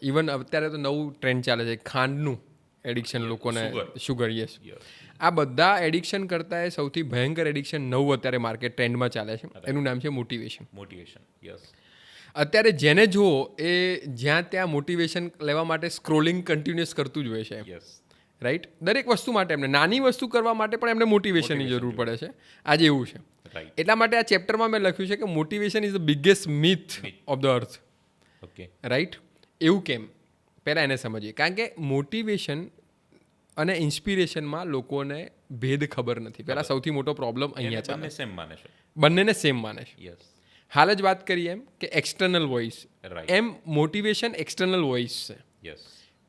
ઇવન અત્યારે તો નવું ટ્રેન્ડ ચાલે છે ખાંડનું એડિક્શન લોકોને, શુગર, યસ. આ બધા એડિક્શન કરતાં સૌથી ભયંકર એડિક્શન નવું અત્યારે માર્કેટ ટ્રેન્ડમાં ચાલે છે, એનું નામ છે મોટિવેશન. યસ. અત્યારે જેને જુઓ એ જ્યાં ત્યાં મોટિવેશન લેવા માટે સ્ક્રોલિંગ કન્ટિન્યુઅસ કરતું જ હોય છે. યસ. રાઈટ. દરેક વસ્તુ માટે એમને, નાની વસ્તુ કરવા માટે પણ એમને મોટિવેશનની જરૂર પડે છે. આજે એવું છે. એટલા માટે આ ચેપ્ટરમાં મેં લખ્યું છે કે motivation is the biggest myth of the earth. Okay. Right. એવું કેમ? પહેલાં એને સમજીએ. કારણ કે મોટિવેશન અને ઇન્સ્પિરેશનમાં લોકોને ભેદ ખબર નથી. પહેલાં સૌથી મોટો પ્રોબ્લેમ અહીંયા ચાલે. સેમ માને છે. બંનેને સેમ માને છે. યસ. હાલ જ વાત કરીએ એમ કે એક્સટર્નલ વોઇસ, એમ મોટિવેશન એક્સટર્નલ વોઇસ છે. યસ.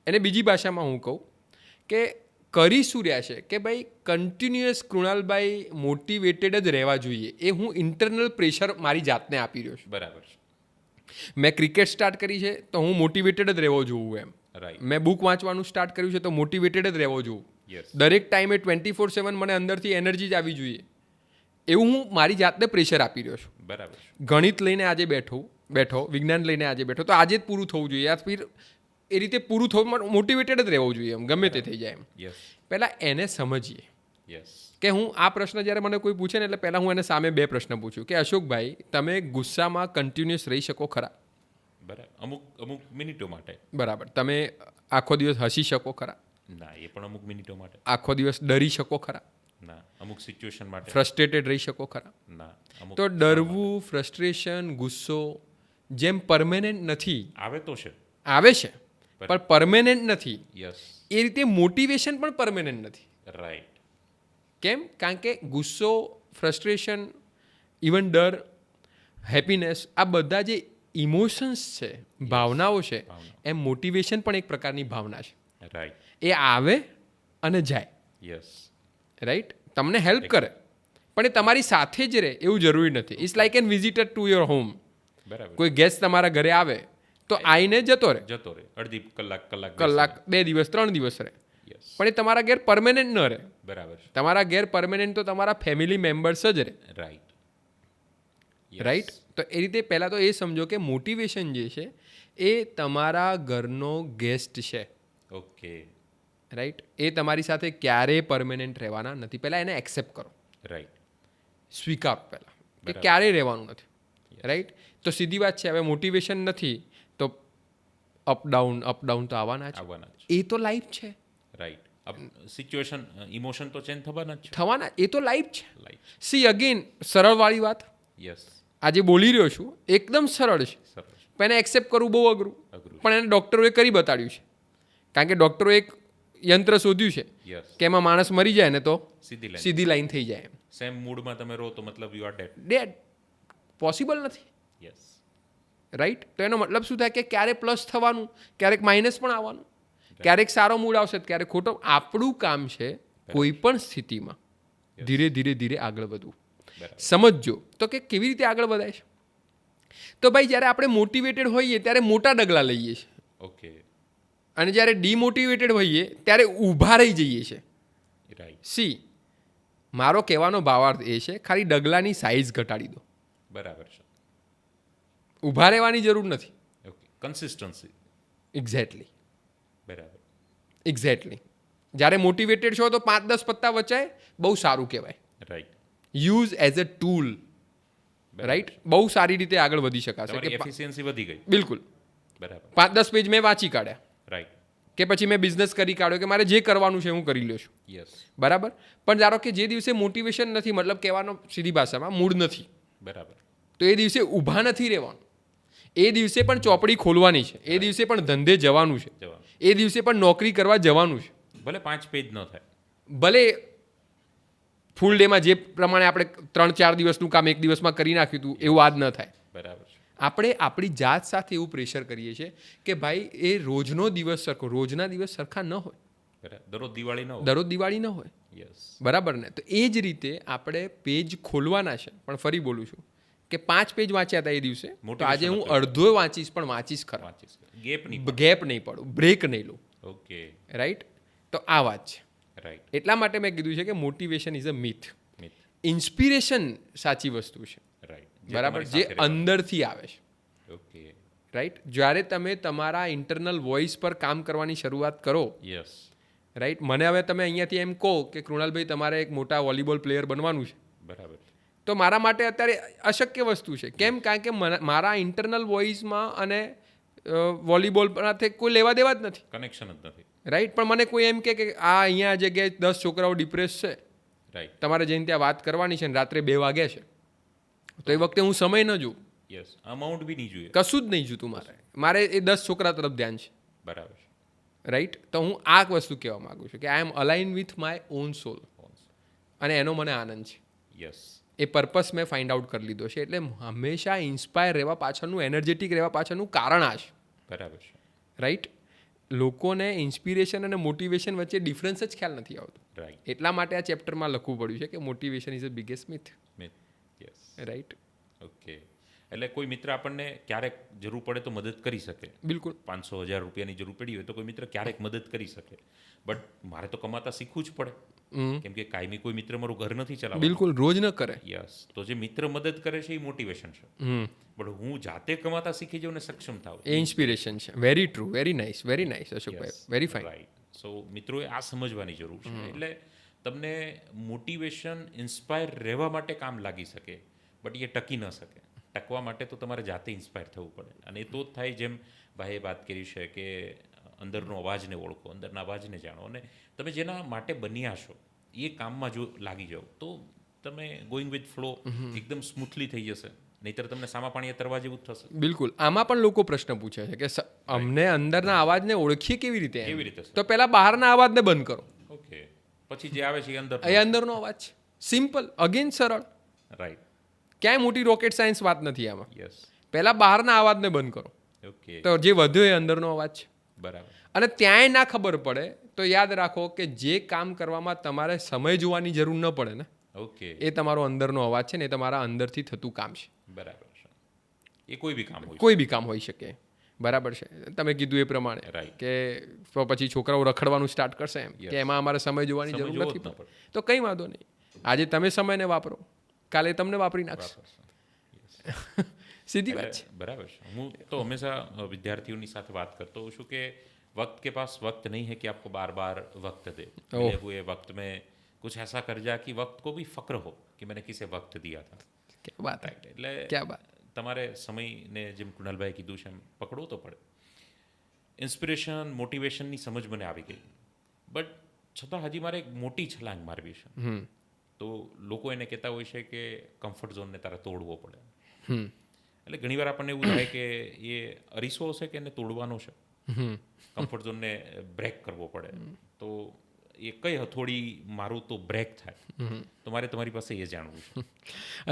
એને બીજી ભાષામાં હું કહું કે કરી શું રહ્યા છે કે ભાઈ કન્ટિન્યુઅસ કૃણાલભાઈ મોટિવેટેડ જ રહેવા જોઈએ, એ હું ઇન્ટરનલ પ્રેશર મારી જાતને આપી રહ્યો છું. બરાબર છે. મેં ક્રિકેટ સ્ટાર્ટ કરી છે તો હું મોટિવેટેડ જ રહેવો જોઉં એમ. મેં બુક વાંચવાનું સ્ટાર્ટ કર્યું છે તો મોટિવેટેડ જ રહેવો જોઉં. દરેક ટાઈમે 24/7 મને અંદરથી એનર્જી જ આવી જોઈએ, એવું હું મારી જાતને પ્રેશર આપી રહ્યો છું. બરાબર. ગણિત લઈને આજે બેઠો, વિજ્ઞાન લઈને આજે બેઠો, તો આજે જ પૂરું થવું જોઈએ, યા ફિર એ રીતે પૂરું થવું, મોટિવેટેડ જ રહેવું જોઈએ એમ, ગમે તે થઈ જાય એમ. પહેલાં એને સમજીએ કે હું આ પ્રશ્ન જ્યારે મને કોઈ પૂછે ને, એટલે પહેલાં હું એને સામે બે પ્રશ્ન પૂછું કે અશોકભાઈ, તમે ગુસ્સામાં કન્ટિન્યુઅસ રહી શકો ખરા? બરાબર. અમુક મિનિટો માટે. બરાબર. તમે આખો દિવસ હસી શકો ખરા? ના, એ પણ અમુક મિનિટો માટે. આખો દિવસ ડરી શકો ખરા? ના, અમુક સિચ્યુએશન માટે. ફ્રસ્ટ્રેટેડ રહી શકો ખરા? ના. તો ડરવું, ફ્રસ્ટ્રેશન, ગુસ્સો જેમ પરમેનન્ટ નથી, આવે તો છે, આવે છે પણ પરમેનન્ટ નથી. યસ. એ રીતે મોટિવેશન પણ પરમેનન્ટ નથી. રાઈટ. કેમ? કારણ કે ગુસ્સો, ફ્રસ્ટ્રેશન, ઇવન ડર, હેપીનેસ, આ બધા જે ઇમોશન્સ છે, ભાવનાઓ છે, એમ મોટિવેશન પણ એક પ્રકારની ભાવના છે. રાઈટ. એ આવે અને જાય. યસ. રાઈટ. તમને હેલ્પ કરે પણ એ તમારી સાથે જ રહે એવું જરૂરી નથી. It's like an visitor to your home. બરાબર. કોઈ ગેસ્ટ તમારા ઘરે આવે તો આઈને જતો રહે, અડધી કલાક, 2 દિવસ, 3 દિવસ રહે, પણ એ તમારા ઘેર પરમેનન્ટ ન રહે. બરાબર. તમારા ઘેર પરમેનન્ટ તો તમારા ફેમિલી મેમ્બર્સ જ રહે. રાઈટ. રાઈટ. તો એ રીતે પહેલાં તો એ સમજો કે મોટિવેશન જે છે એ તમારા ઘરનો ગેસ્ટ છે. ઓકે. રાઈટ. એ તમારી સાથે ક્યારેય પરમેનન્ટ રહેવાના નથી. પહેલાં એને એક્સેપ્ટ કરો. રાઈટ. સ્વીકાર પહેલાં કે ક્યારેય રહેવાનું નથી. રાઈટ. તો સીધી વાત છે, હવે મોટિવેશન નથી તો અપ ડાઉન તો આવવાના જ. એ તો લાઈફ છે. રાઈટ. સિચ્યુએશન, ઇમોશન તો ચેન્જ થવાના, એ તો લાઈફ છે. સી અગેન, સરળવાળી વાત. યસ. આજે બોલી રહ્યો છું એકદમ સરળ છે, પણ એને એક્સેપ્ટ કરવું બહુ અઘરું. પણ એને ડૉક્ટરોએ કરી બતાડ્યું છે. કારણ કે ડૉક્ટરોએ એક યંત્ર શોધ્યું છે કે એમાં માણસ મરી જાય ને તો સીધી લાઈન થઈ જાય. સેમ મૂડમાં તમે રહો તો મતલબ યુ આર ડેડ. પોસિબલ નથી. યસ. રાઈટ. તો એનો મતલબ શું થાય કે ક્યારેક પ્લસ થવાનું, ક્યારેક માઇનસ પણ આવવાનું, ક્યારેક સારો મૂડ આવશે, ક્યારેક ખોટો. આપણું કામ છે કોઈ પણ સ્થિતિમાં ધીરે ધીરે આગળ વધવું. સમજજો તો કે કેવી રીતે આગળ વધાય છે. તો ભાઈ જ્યારે આપણે મોટિવેટેડ હોઈએ ત્યારે મોટા ડગલા લઈએ છીએ. ઓકે. અને જ્યારે ડિમોટિવેટેડ હોઈએ ત્યારે ઊભા રહી જઈએ છીએ. સી, મારો કહેવાનો ભાવાર્થ એ છે, ખાલી ડગલાની સાઇઝ ઘટાડી દો. બરાબર છે. ઊભા રહેવાની જરૂર નથી. ઓકે. કન્સિસ્ટન્સી. એક્ઝેક્ટલી. બરાબર. એક્ઝેક્ટલી. જ્યારે મોટિવેટેડ છો તો 5-10 પત્તા વચાય, બહુ સારું કહેવાય. Right. Use as a tool. Right. બહુ સારી રીતે આગળ વધી શકાશે. એફિશિયન્સી વધી ગઈ. બિલકુલ. બરાબર 5-10 પેજ મેં વાંચી કાઢ્યા રાઈટ કે પછી મેં બિઝનેસ કરી કાઢ્યો કે મારે જે કરવાનું છે હું કરી લ્યો છું, યસ બરાબર. પણ ધારો કે જે દિવસે મોટિવેશન નથી, મતલબ કહેવાનો સીધી ભાષામાં મૂડ નથી, બરાબર તો એ દિવસે ઊભા નથી રહેવાનું. એ દિવસે પણ ચોપડી ખોલવાની છે, એ દિવસે પણ ધંધે જવાનું છે, જવાનું એ દિવસે પણ નોકરી કરવા જવાનું છે. ભલે 5 પેજ ન થાય ભલે ફૂલ ડેમાં જે પ્રમાણે આપણે 3-4 દિવસનું કામ એક દિવસમાં કરી નાખ્યું હતું એવું આજ ન થાય. બરાબર છે આપણે આપણી જાત સાથે એવું પ્રેશર કરીએ છીએ કે ભાઈ એ રોજનો દિવસ સરખો, રોજના દિવસ સરખા ન હોય, બરાબર દરરોજ દિવાળી ન હોય દરરોજ દિવાળી ન હોય, યસ બરાબર ને. તો એ જ રીતે આપણે પેજ ખોલવાના છે. પણ ફરી બોલું છું કે 5 પેજ વાંચ્યા હતા એ દિવસે, તો આજે હું અડધો વાંચીશ, પણ વાંચીશ ખરા, વાંચીશ ગેપ નહીં ગેપ નહીં પડું, બ્રેક નહીં લઉં, ઓકે રાઈટ. તો આ વાત છે. રાઈટ એટલા માટે મેં કીધું છે કે motivation is a myth. Myth inspiration સાચી વસ્તુ છે, રાઈટ બરાબર, જે અંદરથી આવે છે, ઓકે રાઈટ. જ્યારે તમે તમારા ઇન્ટરનલ વોઇસ પર કામ કરવાની શરૂઆત કરો, યસ રાઈટ. મને હવે તમે અહીંયાથી એમ કહો કે કૃણાલભાઈ તમારે એક મોટા વોલીબોલ પ્લેયર બનવાનું છે, બરાબર તો મારા માટે અત્યારે અશક્ય વસ્તુ છે. કેમ? કારણ કે મારા ઇન્ટરનલ વોઇસમાં અને વોલીબોલ સાથે કોઈ લેવા દેવા જ નથી, કનેક્શન જ નથી રાઈટ. પણ મને કોઈ એમ કે આ અહીંયા જગ્યાએ 10 છોકરાઓ ડિપ્રેસ છે, રાઈટ તમારે જઈને ત્યાં વાત કરવાની છે ને રાત્રે 2 વાગે છે, તો એ વખતે હું સમય ન જોઉં, યસ અમાઉન્ટ બી નહીં જોઈએ કશું જ નહીં જોતું. મારે એ 10 છોકરા તરફ ધ્યાન છે, બરાબર રાઈટ. તો હું આ વસ્તુ કહેવા માગું છું કે આઈ એમ અલાઇન વિથ માય ઓન સોલ, અને એનો મને આનંદ છે. યસ એ પર્પસ મેં ફાઇન્ડ આઉટ કરી લીધો છે. એટલે હંમેશા ઇન્સ્પાયર રહેવા પાછળનું, એનર્જેટિક રહેવા પાછળનું કારણ આ છે, બરાબર છે રાઈટ. લોકોને ઇન્સ્પિરેશન અને મોટિવેશન વચ્ચે ડિફરન્સ જ ખ્યાલ નથી આવતો. રાઈટ એટલા માટે આ ચેપ્ટરમાં લખવું પડ્યું છે કે motivation is a biggest myth, yes right. Okay એટલે કોઈ મિત્ર આપણને ક્યારેક જરૂર પડે તો મદદ કરી શકે, બિલકુલ 500,000 રૂપિયાની જરૂર પડી હોય તો કોઈ મિત્ર ક્યારેક મદદ કરી શકે, બટ મારે તો કમાતા શીખવું જ પડે, કેમ કે કાયમી કોઈ મિત્ર મારું ઘર નથી ચલાવતું. બિલકુલ રોજ ન કરે. યસ તો જે મિત્ર મદદ કરે છે એ મોટિવેશન છે, બટ હું જાતે કમાતા શીખી જાઉં ને સક્ષમ થાવ એ ઇન્સ્પિરેશન છે. વેરી ટ્રુ, વેરી નાઇસ અશોકભાઈ, વેરી ફાઇન. રાઈટ. સો મિત્રોએ આ સમજવાની જરૂર છે. એટલે તમને મોટિવેશન ઇન્સ્પાયર રહેવા માટે કામ લાગી શકે, બટ એ ટકી ન શકે. ટકવા માટે તો તમારે જાતે ઇન્સ્પાયર થવું પડે, અને એ તો જ થાય જેમ ભાઈએ વાત કરી છે કે અંદરનો અવાજને ઓળખો, અંદરના અવાજને જાણો, અને તમે જેના માટે બન્યા છો એ કામમાં જો લાગી જાઓ તો તમે ગોઈંગ વિથ ફ્લો એકદમ સ્મૂથલી થઈ જશે. નહીતર તમને સામા પાણીએ તરવા જેવું જ થશે. બિલકુલ. આમાં પણ લોકો પ્રશ્ન પૂછે છે કે અમને અંદરના અવાજને ઓળખીએ કેવી રીતે? કેવી રીતે? તો પહેલા બહારના અવાજને બંધ કરો, ઓકે, પછી જે આવે છે એ અંદર એ અંદરનો અવાજ છે. સિમ્પલ, અગેન સરળ, રાઈટ. ક્યાંય મોટી રોકેટ સાયન્સ વાત નથી આમાં. યસ પહેલા બહારના અવાજને બંધ કરો, ઓકે, તો જે વધ્યો એ અંદરનો અવાજ છે. બરાબર. અને ત્યાંય ના ખબર પડે તો યાદ રાખો કે જે કામ કરવામાં તમારે સમય જોવાની જરૂર ન પડે ને, ઓકે, એ તમારો અંદરનો અવાજ છે ને, એ તમારા અંદરથી થતું કામ છે. બરાબર છે. એ કોઈ બી કામ હોય, કોઈ બી કામ હોઈ શકે, બરાબર છે. તમે કીધું એ પ્રમાણે રાઈટ. કે તો પછી છોકરાઓ રખડવાનું સ્ટાર્ટ કરશે એમ કે એમાં અમારે સમય જોવાની જરૂર નથી પડતી, તો કંઈ વાંધો નહીં. આજે તમે સમયને વાપરો, કાલે તમને વાપરી નાખશે. સીધી વાત છે. બરાબર છે. હું તો હંમેશા વિદ્યાર્થીઓની સાથે વાત કરતો હોઉં છું કે वक्त के पास वक्त नहीं है कि आपको बार बार वक्त दे, मिले हुए वक्त में कुछ ऐसा कर जा कि वक्त को भी फक्र हो कि मैंने किसे वक्त दिया था. क्या बात है, એટલે क्या बात. તમારે સમયને જેમ કૃણાલભાઈ કીધું છે એમ પકડવો તો પડે. ઇન્સ્પિરેશન મોટિવેશનની સમજ મને આવી ગઈ, બટ છતાં હજી મારે એક મોટી છલાંગ મારવી છે. તો લોકો એને કહેતા હોય છે કે કમ્ફર્ટ ઝોનને તારે તોડવો પડે. એટલે ઘણીવાર આપણને એવું થાય કે એ અરીસો હશે કે એને તોડવાનો છે, કમ્ફર્ટ ઝોનને બ્રેક કરવો પડે. તો એ કઈ હથોડી મારું તો બ્રેક થાય, તો મારે તમારી પાસે એ જાણવું છે.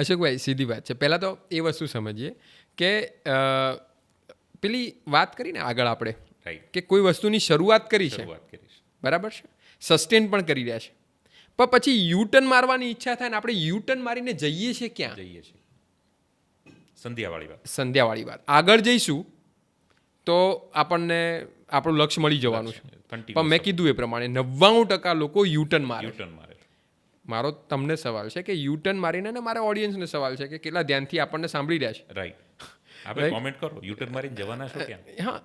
અશોકભાઈ સીધી વાત છે. પહેલાં તો એ વસ્તુ સમજીએ કે પેલી વાત કરીને આગળ આપણે રાઈટ કે કોઈ વસ્તુની શરૂઆત કરી છે, બરાબર છે, સસ્ટેન પણ કરી રહ્યા છે, પણ પછી યુટર્ન મારવાની ઈચ્છા થાય ને આપણે યુટર્ન મારીને જઈએ છીએ ક્યાં? જઈએ છીએ સંધ્યાવાળી વાત. આગળ જઈશું તો આપણને આપણું લક્ષ્ય મળી જવાનું છે. પણ મેં કીધું એ પ્રમાણે 99% લોકો યુટર્ન મારે. મારો તમને સવાલ છે કે યુટર્ન મારીને, ને મારા ઓડિયન્સને સવાલ છે કે કેટલા ધ્યાનથી આપણને સાંભળી રહ્યા છે. રાઈટ. આપણે કોમેન્ટ કરો, યુટર્ન મારીને જવાના છો ક્યાં? હા,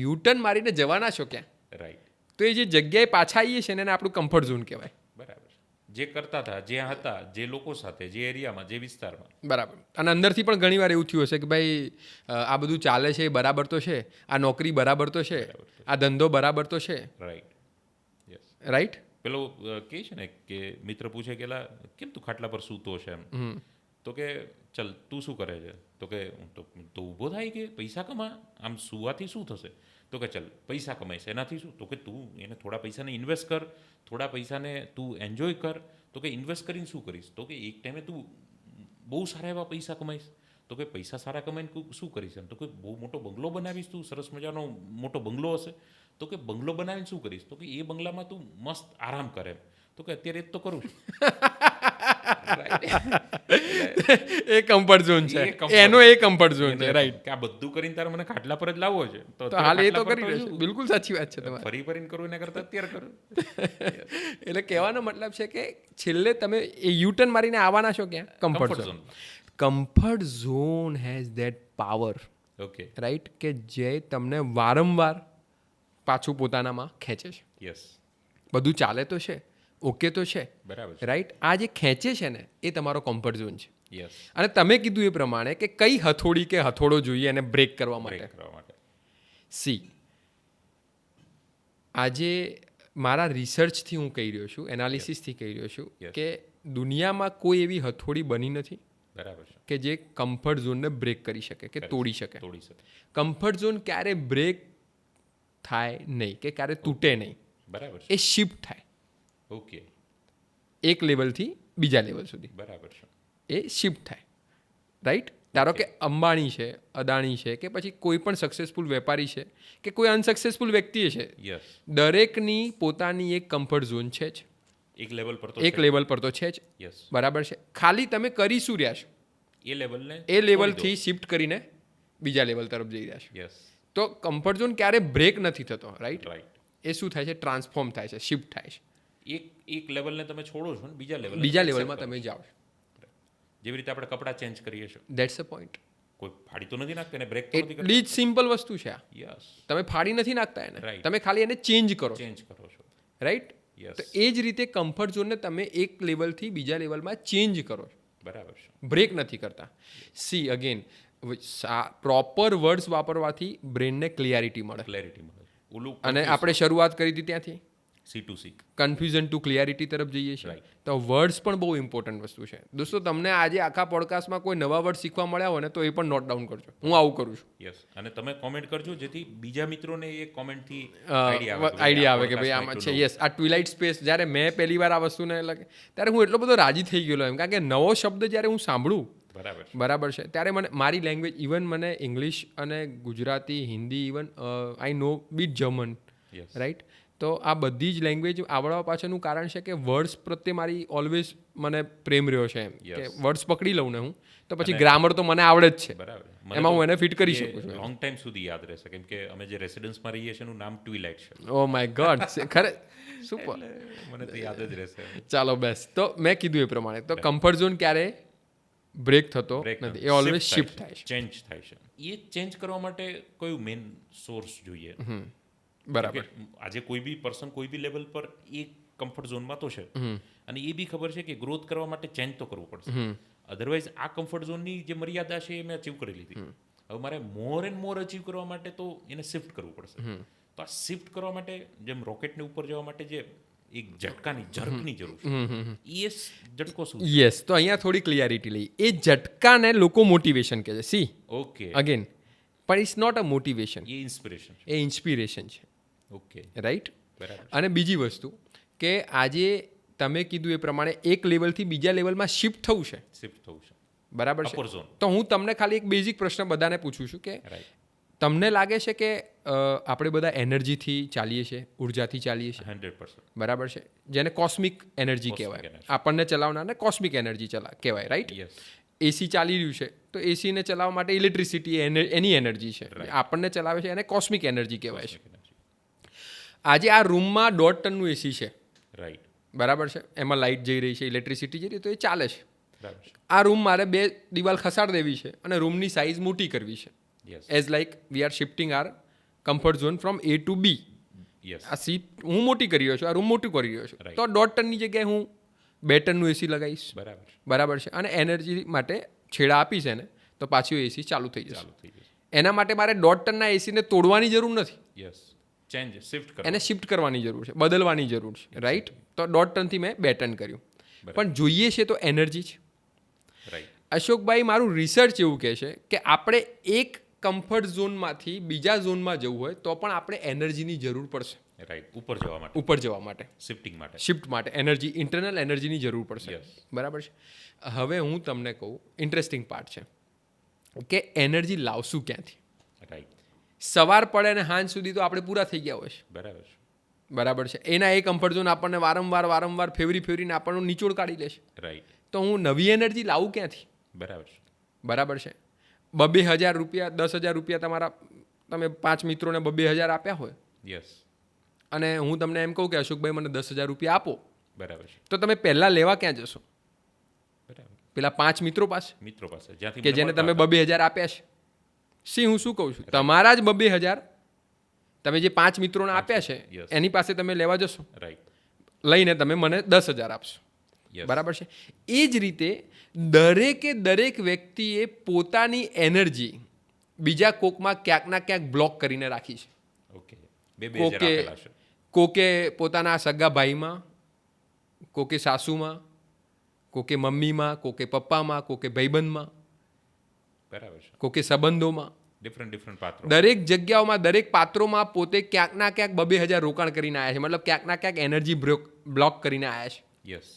યુટર્ન મારીને જવાના છો ક્યાં? રાઈટ. તો એ જે જગ્યાએ પાછા આવીએ છીએ ને એને આપણું કમ્ફર્ટ ઝોન કહેવાય. બરાબર. જે કરતા હતા, જ્યાં હતા, જે લોકો સાથે, જે એરિયામાં, જે વિસ્તારમાં. બરાબર. અને અંદરથી પણ ઘણીવાર એવું થયું હશે કે ભાઈ આ બધું ચાલે છે એ બરાબર તો છે, આ નોકરી બરાબર તો છે, આ ધંધો બરાબર તો છે, રાઈટ. યસ. રાઈટ? પેલો કહે છે ને કે મિત્ર પૂછે કે "એલા, કેમ તું ખાટલા પર સૂતો છે એમ?" તો કે ચલ તું શું કરે છે? તો કે હું તો ઊભો થાય કે પૈસા કમા, આમ સુવાથી શું થશે? તો કે ચલ પૈસા કમાઈશ, એનાથી શું? તો કે તું એને થોડા પૈસાને ઇન્વેસ્ટ કર, થોડા પૈસાને તું એન્જોય કર. તો કે ઇન્વેસ્ટ કરીને શું કરીશ? તો કે એક ટાઈમે તું બહુ સારા એવા પૈસા કમાઈશ. તો કે પૈસા સારા કમાઈને તું શું કરીશ એમ? તો કે બહુ મોટો બંગલો બનાવીશ, તું સરસ મજાનો મોટો બંગલો હશે. તો કે બંગલો બનાવીને શું કરીશ? તો કે એ બંગલામાં તું મસ્ત આરામ કરે એમ. તો કે અત્યારે જ તો કરું છું. એ કમ્ફર્ટ ઝોન છે, એ comfort એનો એ કમ્ફર્ટ ઝોન છે, રાઈટ. કે આ બધું કરીને તારે મને ખાટલા પર જ લાવવો છે તો હાલ એ તો ખાટલા પર કરી રહેશે, છું. બિલકુલ સાચી વાત છે તમારી. ફરી ફરીને કરું એના કરતાં અત્યારે કરું. એટલે કહેવાનો મતલબ છે કે છેલ્લે તમે એ યુટર્ન મારીને આવવાના છો ક્યાં? Comfort Comfort zone. zone. Comfort zone has that power, okay. Right, કે જે તમને વારંવાર પાછું પોતાનામાં ખેંચે છે. યસ. બધું ચાલે તો છે, ઓકે તો છે, બરાબર છે. રાઈટ. આ જે ખેંચે છે ને એ તમારો કમ્ફર્ટ ઝોન છે. યસ. અને તમે કીધું એ પ્રમાણે કે કઈ હથોડી કે હથોડો જોઈએ એને બ્રેક કરવા બ્રેક માટે. કરવા માટે. સી, આજે મારા રિસર્ચથી હું કહી રહ્યો છું, એનાલિસિસથી કહી રહ્યો છું Yes. કે દુનિયામાં કોઈ એવી હથોડી બની નથી બરાબર છે. કે જે કમ્ફર્ટ ઝોનને બ્રેક કરી શકે કે કરી તોડી શકે. તોડી શકે. કમ્ફર્ટ ઝોન ક્યારે બ્રેક થાય નહીં કે ક્યારે તૂટે નહીં, બરાબર છે. એ શિફ્ટ થાય ઓકે. એક લેવલથી બીજા લેવલ સુધી, બરાબર છે. એ શિફ્ટ થાય, રાઈટ. ધારો કે અંબાણી છે, અદાણી છે, કે પછી કોઈ પણ સક્સેસફુલ વેપારી છે કે કોઈ અનસક્સેસફુલ વ્યક્તિ છે, યસ. દરેકની પોતાની એક કમ્ફર્ટ ઝોન છે જ, એક લેવલ પર તો એક લેવલ પર તો છે જ. યસ. બરાબર છે. ખાલી તમે કરી શું રહ્યા છો? એ લેવલને એ લેવલથી શિફ્ટ કરીને બીજા લેવલ તરફ જઈ રહ્યા છો. યસ. તો કમ્ફર્ટ ઝોન ક્યારે બ્રેક નથી થતો, રાઈટ. રાઈટ. એ શું થાય છે? ટ્રાન્સફોર્મ થાય છે, શિફ્ટ થાય છે, એક લેવલને તમે છોડો છો ને બીજા બીજા લેવલમાં તમે જાઓ છો. જેવી રીતે આપણે કપડાં ચેન્જ કરીએ છીએ, ધેટ્સ અ પોઈન્ટ. કોઈ ફાડી તો નથી નાખતા એને, બ્રેક તો નથી કરતા. એટલી જ સિમ્પલ વસ્તુ છે આ. યસ. તમે ફાડી નથી નાખતા એને, Right. તમે ખાલી એને ચેન્જ કરો છો, ચેન્જ કરો છો. રાઈટ. યસ. તો એ જ રીતે કમ્ફર્ટ ઝોનને તમે એક લેવલથી બીજા લેવલમાં ચેન્જ કરો છો, બરાબર છે. બ્રેક નથી કરતા. સી અગેન, પ્રોપર વર્ડ્સ વાપરવાથી બ્રેનને ક્લિયરિટી મળે. ક્લેરિટી મળે. ઓલું અને આપણે શરૂઆત કરી હતી ત્યાંથી C2C. કન્ફ્યુઝન ટુ ક્લિયરિટી તરફ જઈએ છીએ. Right. તો વર્ડ્સ પણ બહુ ઇમ્પોર્ટન્ટ વસ્તુ છે દોસ્તો. તમને આજે આખા પોડકાસ્ટમાં કોઈ નવા વર્ડ શીખવા મળ્યા હોય ને તો એ પણ નોટ ડાઉન કરજો. હું આવું કરું છું. યસ. અને તમે કોમેન્ટ કરજો જેથી બીજા મિત્રોને એ કોમેન્ટથી આઈડિયા આવે કે ભાઈ આમાં છે. યસ, આ ટ્વિલાઇટ સ્પેસ જ્યારે મેં પહેલી વાર આ વસ્તુને લગે ત્યારે હું એટલો બધો રાજી થઈ ગયેલો એમ, કારણ કે નવો શબ્દ જ્યારે હું સાંભળું, બરાબર છે. બરાબર છે, ત્યારે મને મારી લેંગ્વેજ, ઇવન મને ઇંગ્લિશ અને Gujarati, Hindi, even I know bit German, yes. Right. તો આ બધી જ લેંગ્વેજ આવડવા પાછળનું કારણ છે કે વર્ડ્સ પ્રત્યે મારી ઓલવેઝ મને પ્રેમ રહ્યો છે એમ, કે Yes. વર્ડ્સ પકડી લઉં ને હું તો પછી અને- ગ્રામર તો મને આવડે જ છે, બરાબર. એમાં હું એને ફિટ કરી શકું છું. લોંગ ટાઈમ સુધી યાદ રહેશે કેમ કે અમે જે રેસિડન્સમાં રહીએ છીએ એનું નામ ટ્વિલાઇટ છે. ઓ માય ગોડ, ખરે સુપર. એટલે મને તો યાદ જ રહેશે. ચાલો બેસ્ટ. તો મેં કીધું એ પ્રમાણે તો કમ્ફર્ટ ઝોન ક્યારે બ્રેક થતો Break નથી, એ ઓલવેઝ શિફ્ટ થાય છે. ચેન્જ થાય છે. એ ચેન્જ કરવા માટે કયું મેઇન સોર્સ જોઈએ? બરાબર. કે આજે કોઈ બી પર્સન કોઈ બી લેવલ પર એ કમ્ફર્ટ ઝોનમાં તો છે અને એ બી ખબર છે કે ગ્રોથ કરવા માટે ચેન્જ તો કરવું પડશે. અધરવાઇઝ આ કમ્ફર્ટ ઝોનની જે મર્યાદા છે એ મેં અચીવ કરી લીધી. હવે મારે મોર એન્ડ મોર અચીવ કરવા માટે તો એને શિફ્ટ કરવું પડશે. તો આ શિફ્ટ કરવા માટે જેમ રોકેટને ઉપર જવા માટે જે એક ઝટકાની ઝરકની જરૂર છે, એ ઝટકો શું? યસ, તો અહીંયા થોડી ક્લિયરિટી લઈ. એ ઝટકાને લોકો મોટિવેશન કહે છે. See okay. અગેન, પણ ઇટ્સ નોટ અ મોટિવેશન, એ ઇન્સ્પિરેશન છે. એ ઇન્સ્પિરેશન છે, ઓકે. રાઈટ. બરાબર. અને બીજી વસ્તુ કે આજે તમે કીધું એ પ્રમાણે એક લેવલથી બીજા લેવલમાં શિફ્ટ થવું છે, શિફ્ટ થવું છે. બરાબર છે. Upper zone. તો હું તમને ખાલી એક બેઝિક પ્રશ્ન બધાને પૂછું છું કે રાઈટ. તમને લાગે છે કે આપણે બધા એનર્જીથી ચાલીએ છીએ, ઉર્જાથી ચાલીએ છીએ, 100%. બરાબર છે, જેને કોસ્મિક એનર્જી Cosmic કહેવાય, energy. આપણને ચલાવનારને કોસ્મિક એનર્જી કહેવાય, રાઈટ. યસ. એસી ચાલી રહ્યું છે તો એસીને ચલાવવા માટે ઇલેક્ટ્રિસિટી એની એનર્જી છે, Right. આપણને ચલાવે છે એને કોસ્મિક એનર્જી કહેવાય છે. આજે આ રૂમમાં 1.5 ટનનું એસી છે, રાઈટ. બરાબર છે, એમાં લાઇટ જઈ રહી છે, ઇલેક્ટ્રિસિટી જઈ રહી, તો એ ચાલે છે. બરાબર છે. આ રૂમ મારે 2 દિવાલ ખસાડ દેવી છે અને રૂમની સાઇઝ મોટી કરવી છે. Yes. As like we are shifting our comfort zone from A to B. Yes. આ સીટ હું મોટી કરી રહ્યો છું, આ રૂમ મોટું કરી રહ્યો છું, Right. તો 1.5 ટનની જગ્યાએ હું 2 ટનનું એસી લગાવીશ, બરાબર બરાબર છે, અને એનર્જી માટે છેડા આપીશ એને તો પાછું એસી ચાલુ થઈ જશે. ચાલુ થઈ જશે. એના માટે મારે 1.5 ટનના એસીને તોડવાની જરૂર નથી, યસ, ચેન્જ શિફ્ટ કરો. એને શિફ્ટ કરવાની જરૂર છે, બદલવાની જરૂર છે, રાઈટ. તો 1.5 ટનથી મેં 2 ટન કર્યું, પણ જોઈએ છે તો એનર્જી છે. રાઈટ. અશોકભાઈ, મારું રિસર્ચ એવું કહે છે કે આપણે એક કમ્ફર્ટ ઝોનમાંથી બીજા ઝોનમાં જવું હોય તો પણ આપણે એનર્જીની જરૂર પડશે, રાઈટ, ઉપર જવા માટે, ઉપર જવા માટે, શિફ્ટિંગ માટે, શિફ્ટ માટે એનર્જી, ઇન્ટરનલ એનર્જીની જરૂર પડશે. Yes. બરાબર છે. હવે હું તમને કહું, ઇન્ટરેસ્ટિંગ પાર્ટ છે કે એનર્જી લાવશું ક્યાંથી. રાઈટ, સવાર પડે ને સાંજ સુધી તો આપણે પૂરા થઈ ગયા હોય છે, બરાબર છે, બરાબર છે. એના એ કમ્ફર્ટ ઝોન આપણને વારંવાર ફેવરીને આપણને નીચોડ કાઢી લેશે. રાઈટ, તો હું નવી એનર્જી લાવું ક્યાંથી, બરાબર છે, બરાબર છે. 2,000 રૂપિયા 10,000 રૂપિયા તમારા, તમે 5 મિત્રોને 2,000 આપ્યા હોય યસ, અને હું તમને એમ કહું કે અશોકભાઈ મને 10,000 રૂપિયા આપો, બરાબર છે, તો તમે પહેલાં લેવા ક્યાં જશો? બરાબર, પેલા 5 મિત્રો પાસે મિત્રો પાસે જ્યાંથી કે જેને તમે 2,000 આપ્યા છે. હું શું કહું છું, તમારા જ 2,000 તમે જે 5 મિત્રોને આપ્યા છે Yes. એની પાસે તમે લેવા જશો, રાઈટ, લઈને તમે મને 10,000 આપશો, યસ, બરાબર છે. એ જ રીતે દરેક વ્યક્તિએ પોતાની એનર્જી બીજા કોકમાં ક્યાંકના ક્યાંક બ્લોક કરીને રાખી છે. ઓકે, 2,000 આપેલા છે, કોકે પોતાના સગા ભાઈમાં, કોકે સાસુમાં, કોકે મમ્મીમાં, કોકે પપ્પામાં, કોકે ભાઈબંધમાં, બરાબર છે, કોકે સંબંધોમાં, ડિફરન્ટ પાત્રો, દરેક જગ્યાઓમાં, દરેક પાત્રોમાં પોતે ક્યાંકના ક્યાંક 2,000 રોકાણ કરીને આવ્યા છે, મતલબ ક્યાંકના ક્યાંક એનર્જી બ્લોક કરીને આવ્યા છે. યસ,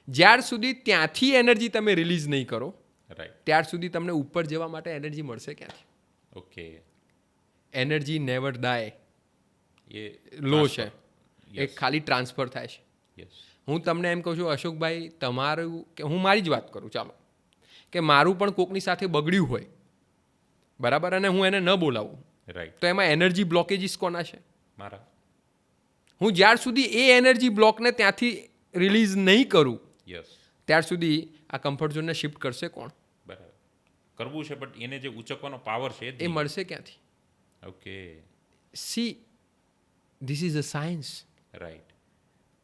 જ્યાર સુધી ત્યાંથી એનર્જી તમે રિલીઝ નહીં કરો રાઈટ, ત્યાર સુધી તમને ઉપર જવા માટે એનર્જી મળશે ક્યાંથી? ઓકે, એનર્જી નેવર ડાય, એ લો છે, એ યસ, ખાલી ટ્રાન્સફર થાય છે. યસ, હું તમને એમ કહું છું અશોકભાઈ, તમારું કે હું મારી જ વાત કરું, ચાલો કે મારું પણ કોકની સાથે બગડ્યું હોય, બરાબર, અને હું એને ન બોલાવું, રાઈટ, તો એમાં એનર્જી બ્લોકેજીસ કોના છે? મારા, હું જ્યાર સુધી એ એનર્જી બ્લોકને ત્યાંથી રિલીઝ નહીં કરું યસ, ત્યાર સુધી આ કમ્ફર્ટ ઝોનને શિફ્ટ કરશે કોણ? બરાબર, કરવું છે, બટ એને જે ઉચકવાનો પાવર છે એ મળશે ક્યાંથી? Okay, C, this is a science. Right,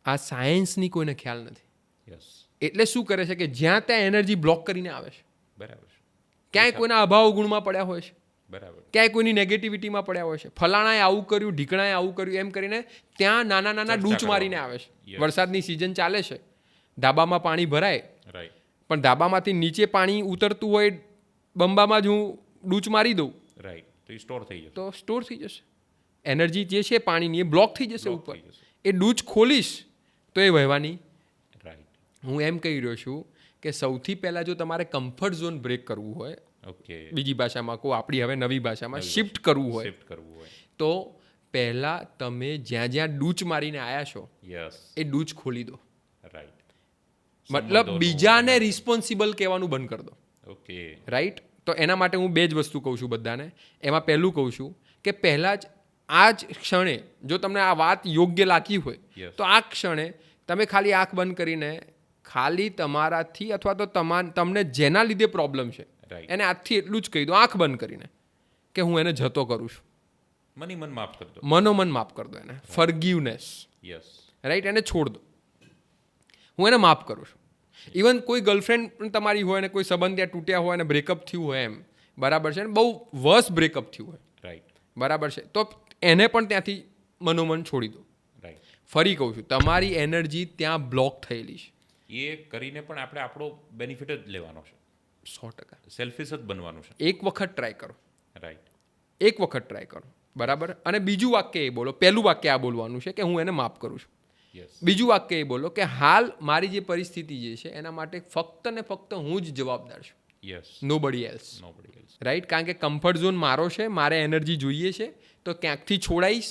આ સાયન્સની કોઈને ખ્યાલ નથી. યસ, એટલે શું કરે છે કે જ્યાં ત્યાં એનર્જી બ્લોક કરીને આવે છે, બરાબર છે, ક્યાંય કોઈના અભાવ ગુણમાં પડ્યા હોય છે, બરાબર, ક્યાંય કોઈની નેગેટિવિટીમાં પડ્યા હોય છે, ફલાણાએ આવું કર્યું, ઢીકણાએ આવું કર્યું, એમ કરીને ત્યાં નાના ચર્ચા ડૂચ મારીને કરવામાં. આવે છે. Yes. વરસાદની સિઝન ચાલે છે, ધાબામાં પાણી ભરાય, રાઈટ, પણ ધાબામાંથી નીચે પાણી ઉતરતું હોય, બંબામાં જ હું ડૂચ મારી દઉં રાઈટ, તો એ સ્ટોર થઈ જશે, તો સ્ટોર થઈ જશે. એનર્જી જે છે પાણીની એ બ્લોક થઈ જશે Block ઉપર. થઈ જશે. એ ડૂચ ખોલીશ તો એ વહેવાની. રાઈટ, હું એમ કહી રહ્યો છું કે સૌથી પહેલાં જો તમારે કમ્ફર્ટ ઝોન બ્રેક કરવું હોય, ઓકે, બીજી ભાષામાં કહું, આપણી હવે નવી ભાષામાં શિફ્ટ કરવું હોય, શિફ્ટ કરવું હોય, તો પહેલાં તમે જ્યાં ડૂચ મારીને આવ્યા છો યસ, એ ડૂચ ખોલી દો. રાઈટ, મતલબ બીજાને રિસ્પોન્સિબલ કહેવાનું બંધ કરી દો, ઓકે, રાઈટ. તો એના માટે હું 2 જ વસ્તુ કહું છું બધાને. એમાં પહેલું કહું છું કે પહેલાં જ આ જ ક્ષણે જો તમને આ વાત યોગ્ય લાગી હોય Yes. તો આ ક્ષણે તમે ખાલી આંખ બંધ કરીને ખાલી તમારાથી અથવા તો તમને જેના લીધે પ્રોબ્લેમ છે Right. એને આજથી એટલું જ કહી દો, આંખ બંધ કરીને, કે હું એને જતો કરું છું. મન માફ કરી દો, મનોમન માફ કરી દો એને, ફર્ગિવનેસ, યસ, રાઈટ, એને છોડ દો. હું એને માફ કરું છું. ઇવન કોઈ ગર્લફ્રેન્ડ પણ તમારી હોય ને કોઈ સંબંધ ત્યાં તૂટ્યા હોય અને બ્રેકઅપ થયું હોય એમ, બરાબર છે, ને બહુ વર્સ બ્રેકઅપ થયું હોય, રાઈટ, બરાબર છે, તો એને પણ ત્યાંથી મનોમન છોડી દો. રાઈટ, ફરી કહું છું, તમારી એનર્જી ત્યાં બ્લોક થયેલી છે. એ કરીને પણ આપણે આપણો બેનિફિટ જ લેવાનો છે, 100%. સેલ્ફિશ જ બનવાનું છે, એક વખત ટ્રાય કરો, રાઈટ, એક વખત ટ્રાય કરો, બરાબર. અને બીજું વાક્ય એ બોલો, પહેલું વાક્ય આ બોલવાનું છે કે હું એને માફ કરું છું. યસ, બીજું વાક્ય એ બોલો કે હાલ મારી જે પરિસ્થિતિ જે છે એના માટે ફક્ત ને ફક્ત હું જ જવાબદાર છું, yes, nobody else, nobody else, right. કારણ કે કમ્ફર્ટ ઝોન મારો છે, મારે એનર્જી જોઈએ છે, તો ક્યાંકથી છોડાઈશ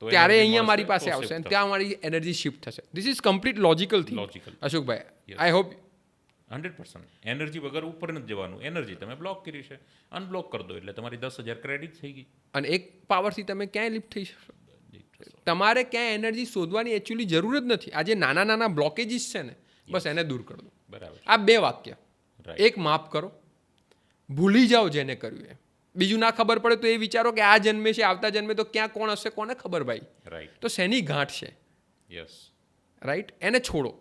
તો ત્યારે energy અહીંયા મળશે, મારી પાસે તો આવશે shift અને થશે. ત્યાં મારી એનર્જી શિફ્ટ થશે. This is complete logical thing, Logical. Ashokbhai. Yes. I hope 100%. Energy વગર ઉપર નથી જવાનું, એનર્જી તમે બ્લોક કરી છે, અનબ્લોક કરી દો એટલે તમારી 10,000 ક્રેડિટ થઈ ગઈ. અને એક પાવરથી તમે ક્યાંય લિફ્ટ થઈ શકશો. તમારે ક્યાંય એનર્જી શોધવાની એકચ્યુઅલી જરૂર જ નથી. આ જે નાના નાના બ્લોકેજીસ છે ને, બસ એને દૂર કરી દો. બરાબર, આ 2 વાક્ય, Right. એક માફ કરો, ભૂલી જાઓ જેને કર્યું એ. બીજું ના ખબર પડે તો એ વિચારો કે આ જન્મે છે, આવતા જન્મે તો ક્યાં કોણ હશે, કોને ખબર ભાઈ. રાઈટ, તો શેની ગાંઠ છે, યસ, રાઈટ, એને છોડો.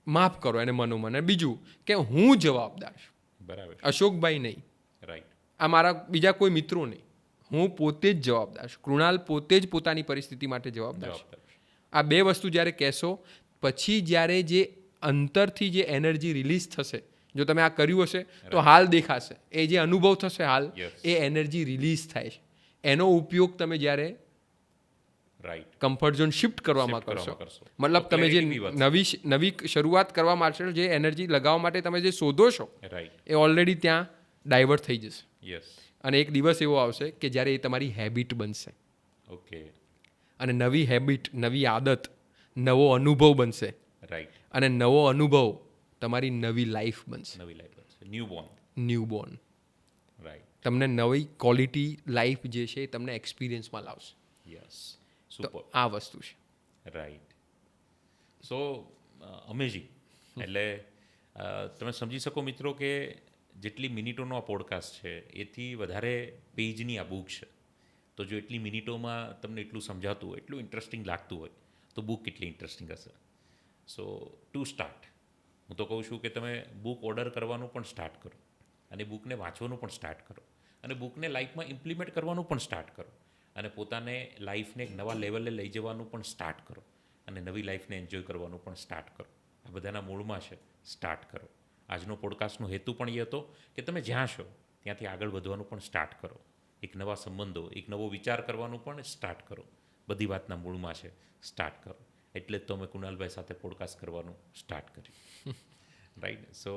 માફ કરો એને મનોમન. અને બીજું કે હું જવાબદાર છું, બરાબર, અશોકભાઈ નહીં, રાઈટ, આ મારા બીજા કોઈ મિત્રો નહીં, હું પોતે જ જવાબદાર છું. કૃણાલ પોતે જ પોતાની પરિસ્થિતિ માટે જવાબદાર છે. જવાબદાર છે. આ બે વસ્તુ જ્યારે કહેશો, પછી જ્યારે જે અંતરથી જે એનર્જી રિલીઝ થશે, જો તમે આ કર્યું હશે તો હાલ દેખાશે, એ જે અનુભવ થશે હાલ, Yes. એ એનર્જી રિલીઝ થાય છે. એનો ઉપયોગ તમે જ્યારે રાઈટ, કમ્ફર્ટ ઝોન શિફ્ટ કરવામાં Shift કરવામાં કરશો, કરશો. મતલબ તો તમે જે clarity બી વધશે. નવી શરૂઆત કરવા માટે જે એનર્જી લગાવવા માટે તમે જે શોધો છો, રાઈટ, એ ઓલરેડી ત્યાં ડાયવર્ટ થઈ જશે. યસ, અને એક દિવસ એવો આવશે કે જ્યારે એ તમારી હેબિટ બનશે, ઓકે, અને નવી હેબિટ, નવી આદત, નવો અનુભવ બનશે, રાઈટ, અને નવો અનુભવ તમારી નવી લાઈફ બનશે, નવી લાઈફ છે, new Born, new Born. Right, તમને નવી ક્વોલિટી લાઈફ જે છે એ તમને એક્સપિરિયન્સમાં લાવશે. યસ, તો સુપર, આ વસ્તુ છે. રાઈટ. સો અમેઝિંગ. એટલે તમે સમજી શકો મિત્રો કે જેટલી મિનિટોનો આ પોડકાસ્ટ છે એથી વધારે પેજની આ બુક છે. તો જો એટલી મિનિટોમાં તમને એટલું સમજાતું હોય, એટલું ઇન્ટરેસ્ટિંગ લાગતું હોય, તો બુક કેટલી ઇન્ટરેસ્ટિંગ હશે. સો ટુ સ્ટાર્ટ, હું તો કહું છું કે તમે બુક ઓર્ડર કરવાનું પણ સ્ટાર્ટ કરો, અને બુકને વાંચવાનું પણ સ્ટાર્ટ કરો, અને બુકને લાઈફમાં ઇમ્પ્લિમેન્ટ કરવાનું પણ સ્ટાર્ટ કરો, અને પોતાને લાઈફને એક નવા લેવલે લઈ જવાનું પણ સ્ટાર્ટ કરો, અને નવી લાઈફને એન્જોય કરવાનું પણ સ્ટાર્ટ કરો. આ બધાના મૂળમાં છે સ્ટાર્ટ કરો. આજનો પોડકાસ્ટનો હેતુ પણ એ હતો કે તમે જ્યાં છો ત્યાંથી આગળ વધવાનું પણ સ્ટાર્ટ કરો, એક નવા સંબંધો, એક નવો વિચાર કરવાનું પણ સ્ટાર્ટ કરો. બધી વાતના મૂળમાં છે સ્ટાર્ટ કરો. એટલે જ તો અમે કુણાલભાઈ સાથે પોડકાસ્ટ કરવાનું સ્ટાર્ટ કર્યું. રાઈટ. સો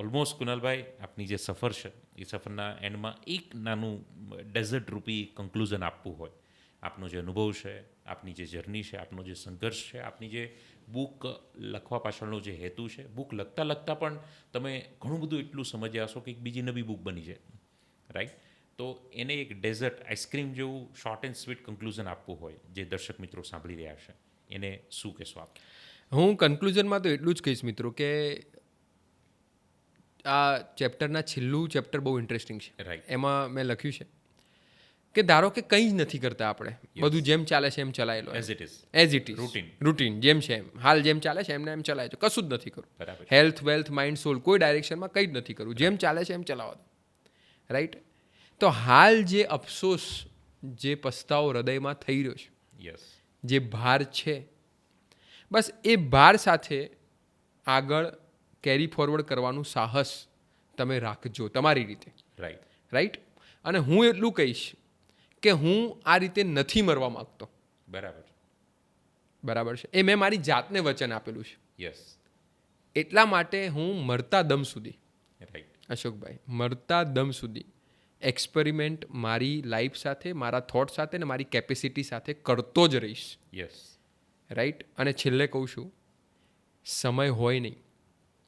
ઓલમોસ્ટ કુણાલભાઈ, આપની જે સફર છે એ સફરના એન્ડમાં એક નાનું ડેઝર્ટ રૂપી કન્ક્લુઝન આપવું હોય, આપનો જે અનુભવ છે, આપની જે જર્ની છે, આપનો જે સંઘર્ષ છે, આપની જે બુક લખવા પાછળનો જે હેતુ છે, બુક લખતા લખતા પણ તમે ઘણું બધું એટલું સમજ્યા હશો કે એક બીજી નવી બુક બની જાય, રાઈટ. તો એને એક ડેઝર્ટ આઈસ્ક્રીમ જેવું શોર્ટ એન્ડ સ્વીટ કન્ક્લુઝન આપવું હોય જે દર્શક મિત્રો સાંભળી રહ્યા છે, એને શું કહેશો આપ? હું કન્ક્લુઝનમાં તો એટલું જ કહીશ મિત્રો કે આ ચેપ્ટરના છેલ્લું ચેપ્ટર બહુ ઇન્ટરેસ્ટિંગ છે. Right. એમાં મેં લખ્યું છે કે ધારો કે કંઈ જ નથી કરતા આપણે, બધું જેમ ચાલે છે એમ ચલાયેલો, as it is, as it is, Routine. Routine જેમ છે એમ, હાલ જેમ ચાલે છે એમને એમ ચલાય છે, કશું જ નથી કરવું. બરાબર. હેલ્થ વેલ્થ માઇન્ડ સોલ કોઈ ડાયરેક્શનમાં કંઈ જ નથી કરવું, જેમ ચાલે છે એમ ચલાવવા દો, રાઈટ. તો હાલ જે અફસોસ, જે પસ્તાવો હૃદયમાં થઈ રહ્યો છે, યસ, જે ભાર છે, બસ એ ભાર સાથે આગળ કેરી ફોરવર્ડ કરવાનું સાહસ તમે રાખજો તમારી રીતે, રાઈટ, રાઈટ. અને હું એટલું કહીશ કે હું આ રીતે નથી મરવા માગતો, બરાબર, બરાબર છે. એ મેં મારી જાતને વચન આપેલું છે. યસ, એટલા માટે હું મરતા દમ સુધી, રાઈટ, અશોકભાઈ, મરતા દમ સુધી એક્સપેરિમેન્ટ મારી લાઈફ સાથે, મારા થોટ સાથે ને મારી કેપેસિટી સાથે કરતો જ રહીશ, યસ, રાઈટ. અને છેલ્લે કહું છું, સમય હોય નહીં,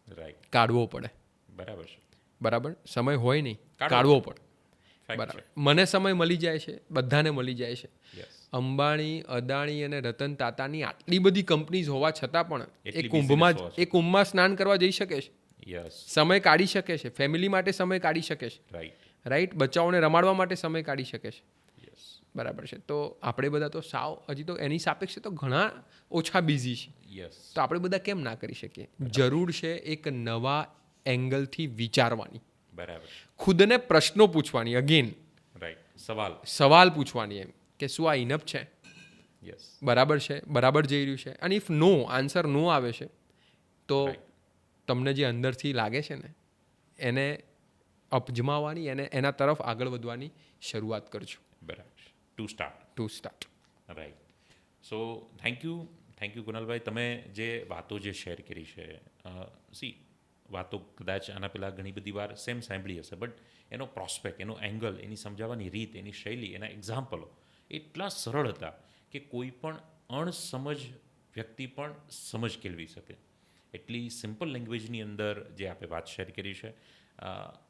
રાઈટ, કાઢવો પડે, બરાબર છે, બરાબર. સમય હોય નહીં, કાઢવો કાઢવો પડે, ફેક્ટ બરાબર. છે, મને સમય મળી જાય છે, બધાને મળી જાય છે. યસ, અંબાણી, અદાણી અને રતન તાતાની આટલી બધી કંપનીઝ હોવા છતાં પણ એટલી એ કુંભમાં business હોવા એ કુંભમાં સ્નાન કરવા જઈ શકે છે, યસ, સમય કાઢી શકે છે, ફેમિલી માટે સમય કાઢી શકે છે, રાઈટ, રાઈટ. બચ્ચાઓને રમાડવા માટે સમય કાઢી શકે છે, યસ, બરાબર છે. તો આપણે બધા તો સાવ હજી તો એની સાપેક્ષે તો ઘણા ઓછા બિઝી છે, યસ, તો આપણે બધા કેમ ના કરી શકીએ? જરૂર છે એક નવા એંગલથી વિચારવાની, બરાબર, ખુદને પ્રશ્નો પૂછવાની, અગેન રાઈટ, સવાલ પૂછવાની, એમ કે શું આ ઇનફ છે, યસ, બરાબર છે, બરાબર જઈ રહ્યું છે. અને ઇફ નો આન્સર નો આવે છે તો Right. તમને જે અંદરથી લાગે છે ને એને અપજમાવવાની, એને એના તરફ આગળ વધવાની શરૂઆત કરજો, બરાબર, to start, to start. Right. So thank you Kunalbhai, તમે જે વાતો જે શેર કરી છે, વાતો કદાચ આના પહેલાં ઘણી બધી વાર સેમ સાંભળી હશે, બટ એનો પ્રોસ્પેક્ટ, એનો એંગલ, એની સમજાવવાની રીત, એની શૈલી, એના એક્ઝામ્પલો એટલા સરળ હતા કે કોઈ પણ અણસમજ વ્યક્તિ પણ સમજ કેળવી શકે. એટલી સિમ્પલ લેંગ્વેજની અંદર જે આપણે વાત શેર કરી છે,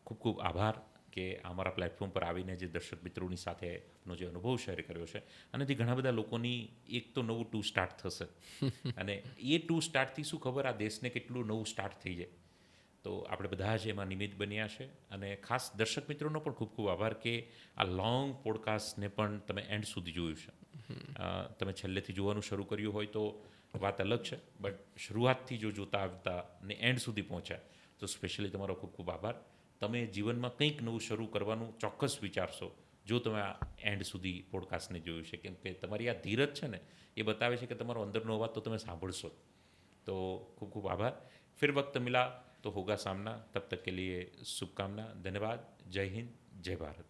ખૂબ ખૂબ આભાર કે અમારા પ્લેટફોર્મ પર આવીને જે દર્શક મિત્રોની સાથે આપનો જે અનુભવ શેર કર્યો છે, અને જે ઘણા બધા લોકોની એક તો નવું ટુ સ્ટાર્ટ થશે, અને એ ટુ સ્ટાર્ટથી શું ખબર આ દેશને કેટલું નવું સ્ટાર્ટ થઈ જાય. તો આપણે બધા જ એમાં નિમિત્ત બન્યા છે. અને ખાસ દર્શક મિત્રોનો પણ ખૂબ ખૂબ આભાર કે આ લોંગ પોડકાસ્ટને પણ તમે એન્ડ સુધી જોયું છે. તમે છેલ્લેથી જોવાનું શરૂ કર્યું હોય તો વાત અલગ છે, બટ શરૂઆતથી જો જોતા આવતા ને એન્ડ સુધી પહોંચ્યા તો સ્પેશિયલી તમારો ખૂબ ખૂબ આભાર. તમે જીવનમાં કંઈક નવું શરૂ કરવાનું ચોક્કસ વિચારશો જો તમે આ એન્ડ સુધી પોડકાસ્ટને જોયું છે, કેમ કે તમારી આ ધીરજ છે ને એ બતાવે છે કે તમારો અંદરનો અવાજ તો તમે સાંભળશો. તો ખૂબ ખૂબ આભાર. फिर वक्त मिला तो होगा सामना, तब तक के लिए शुभकामना. धन्यवाद. जय हिंद, जय भारत.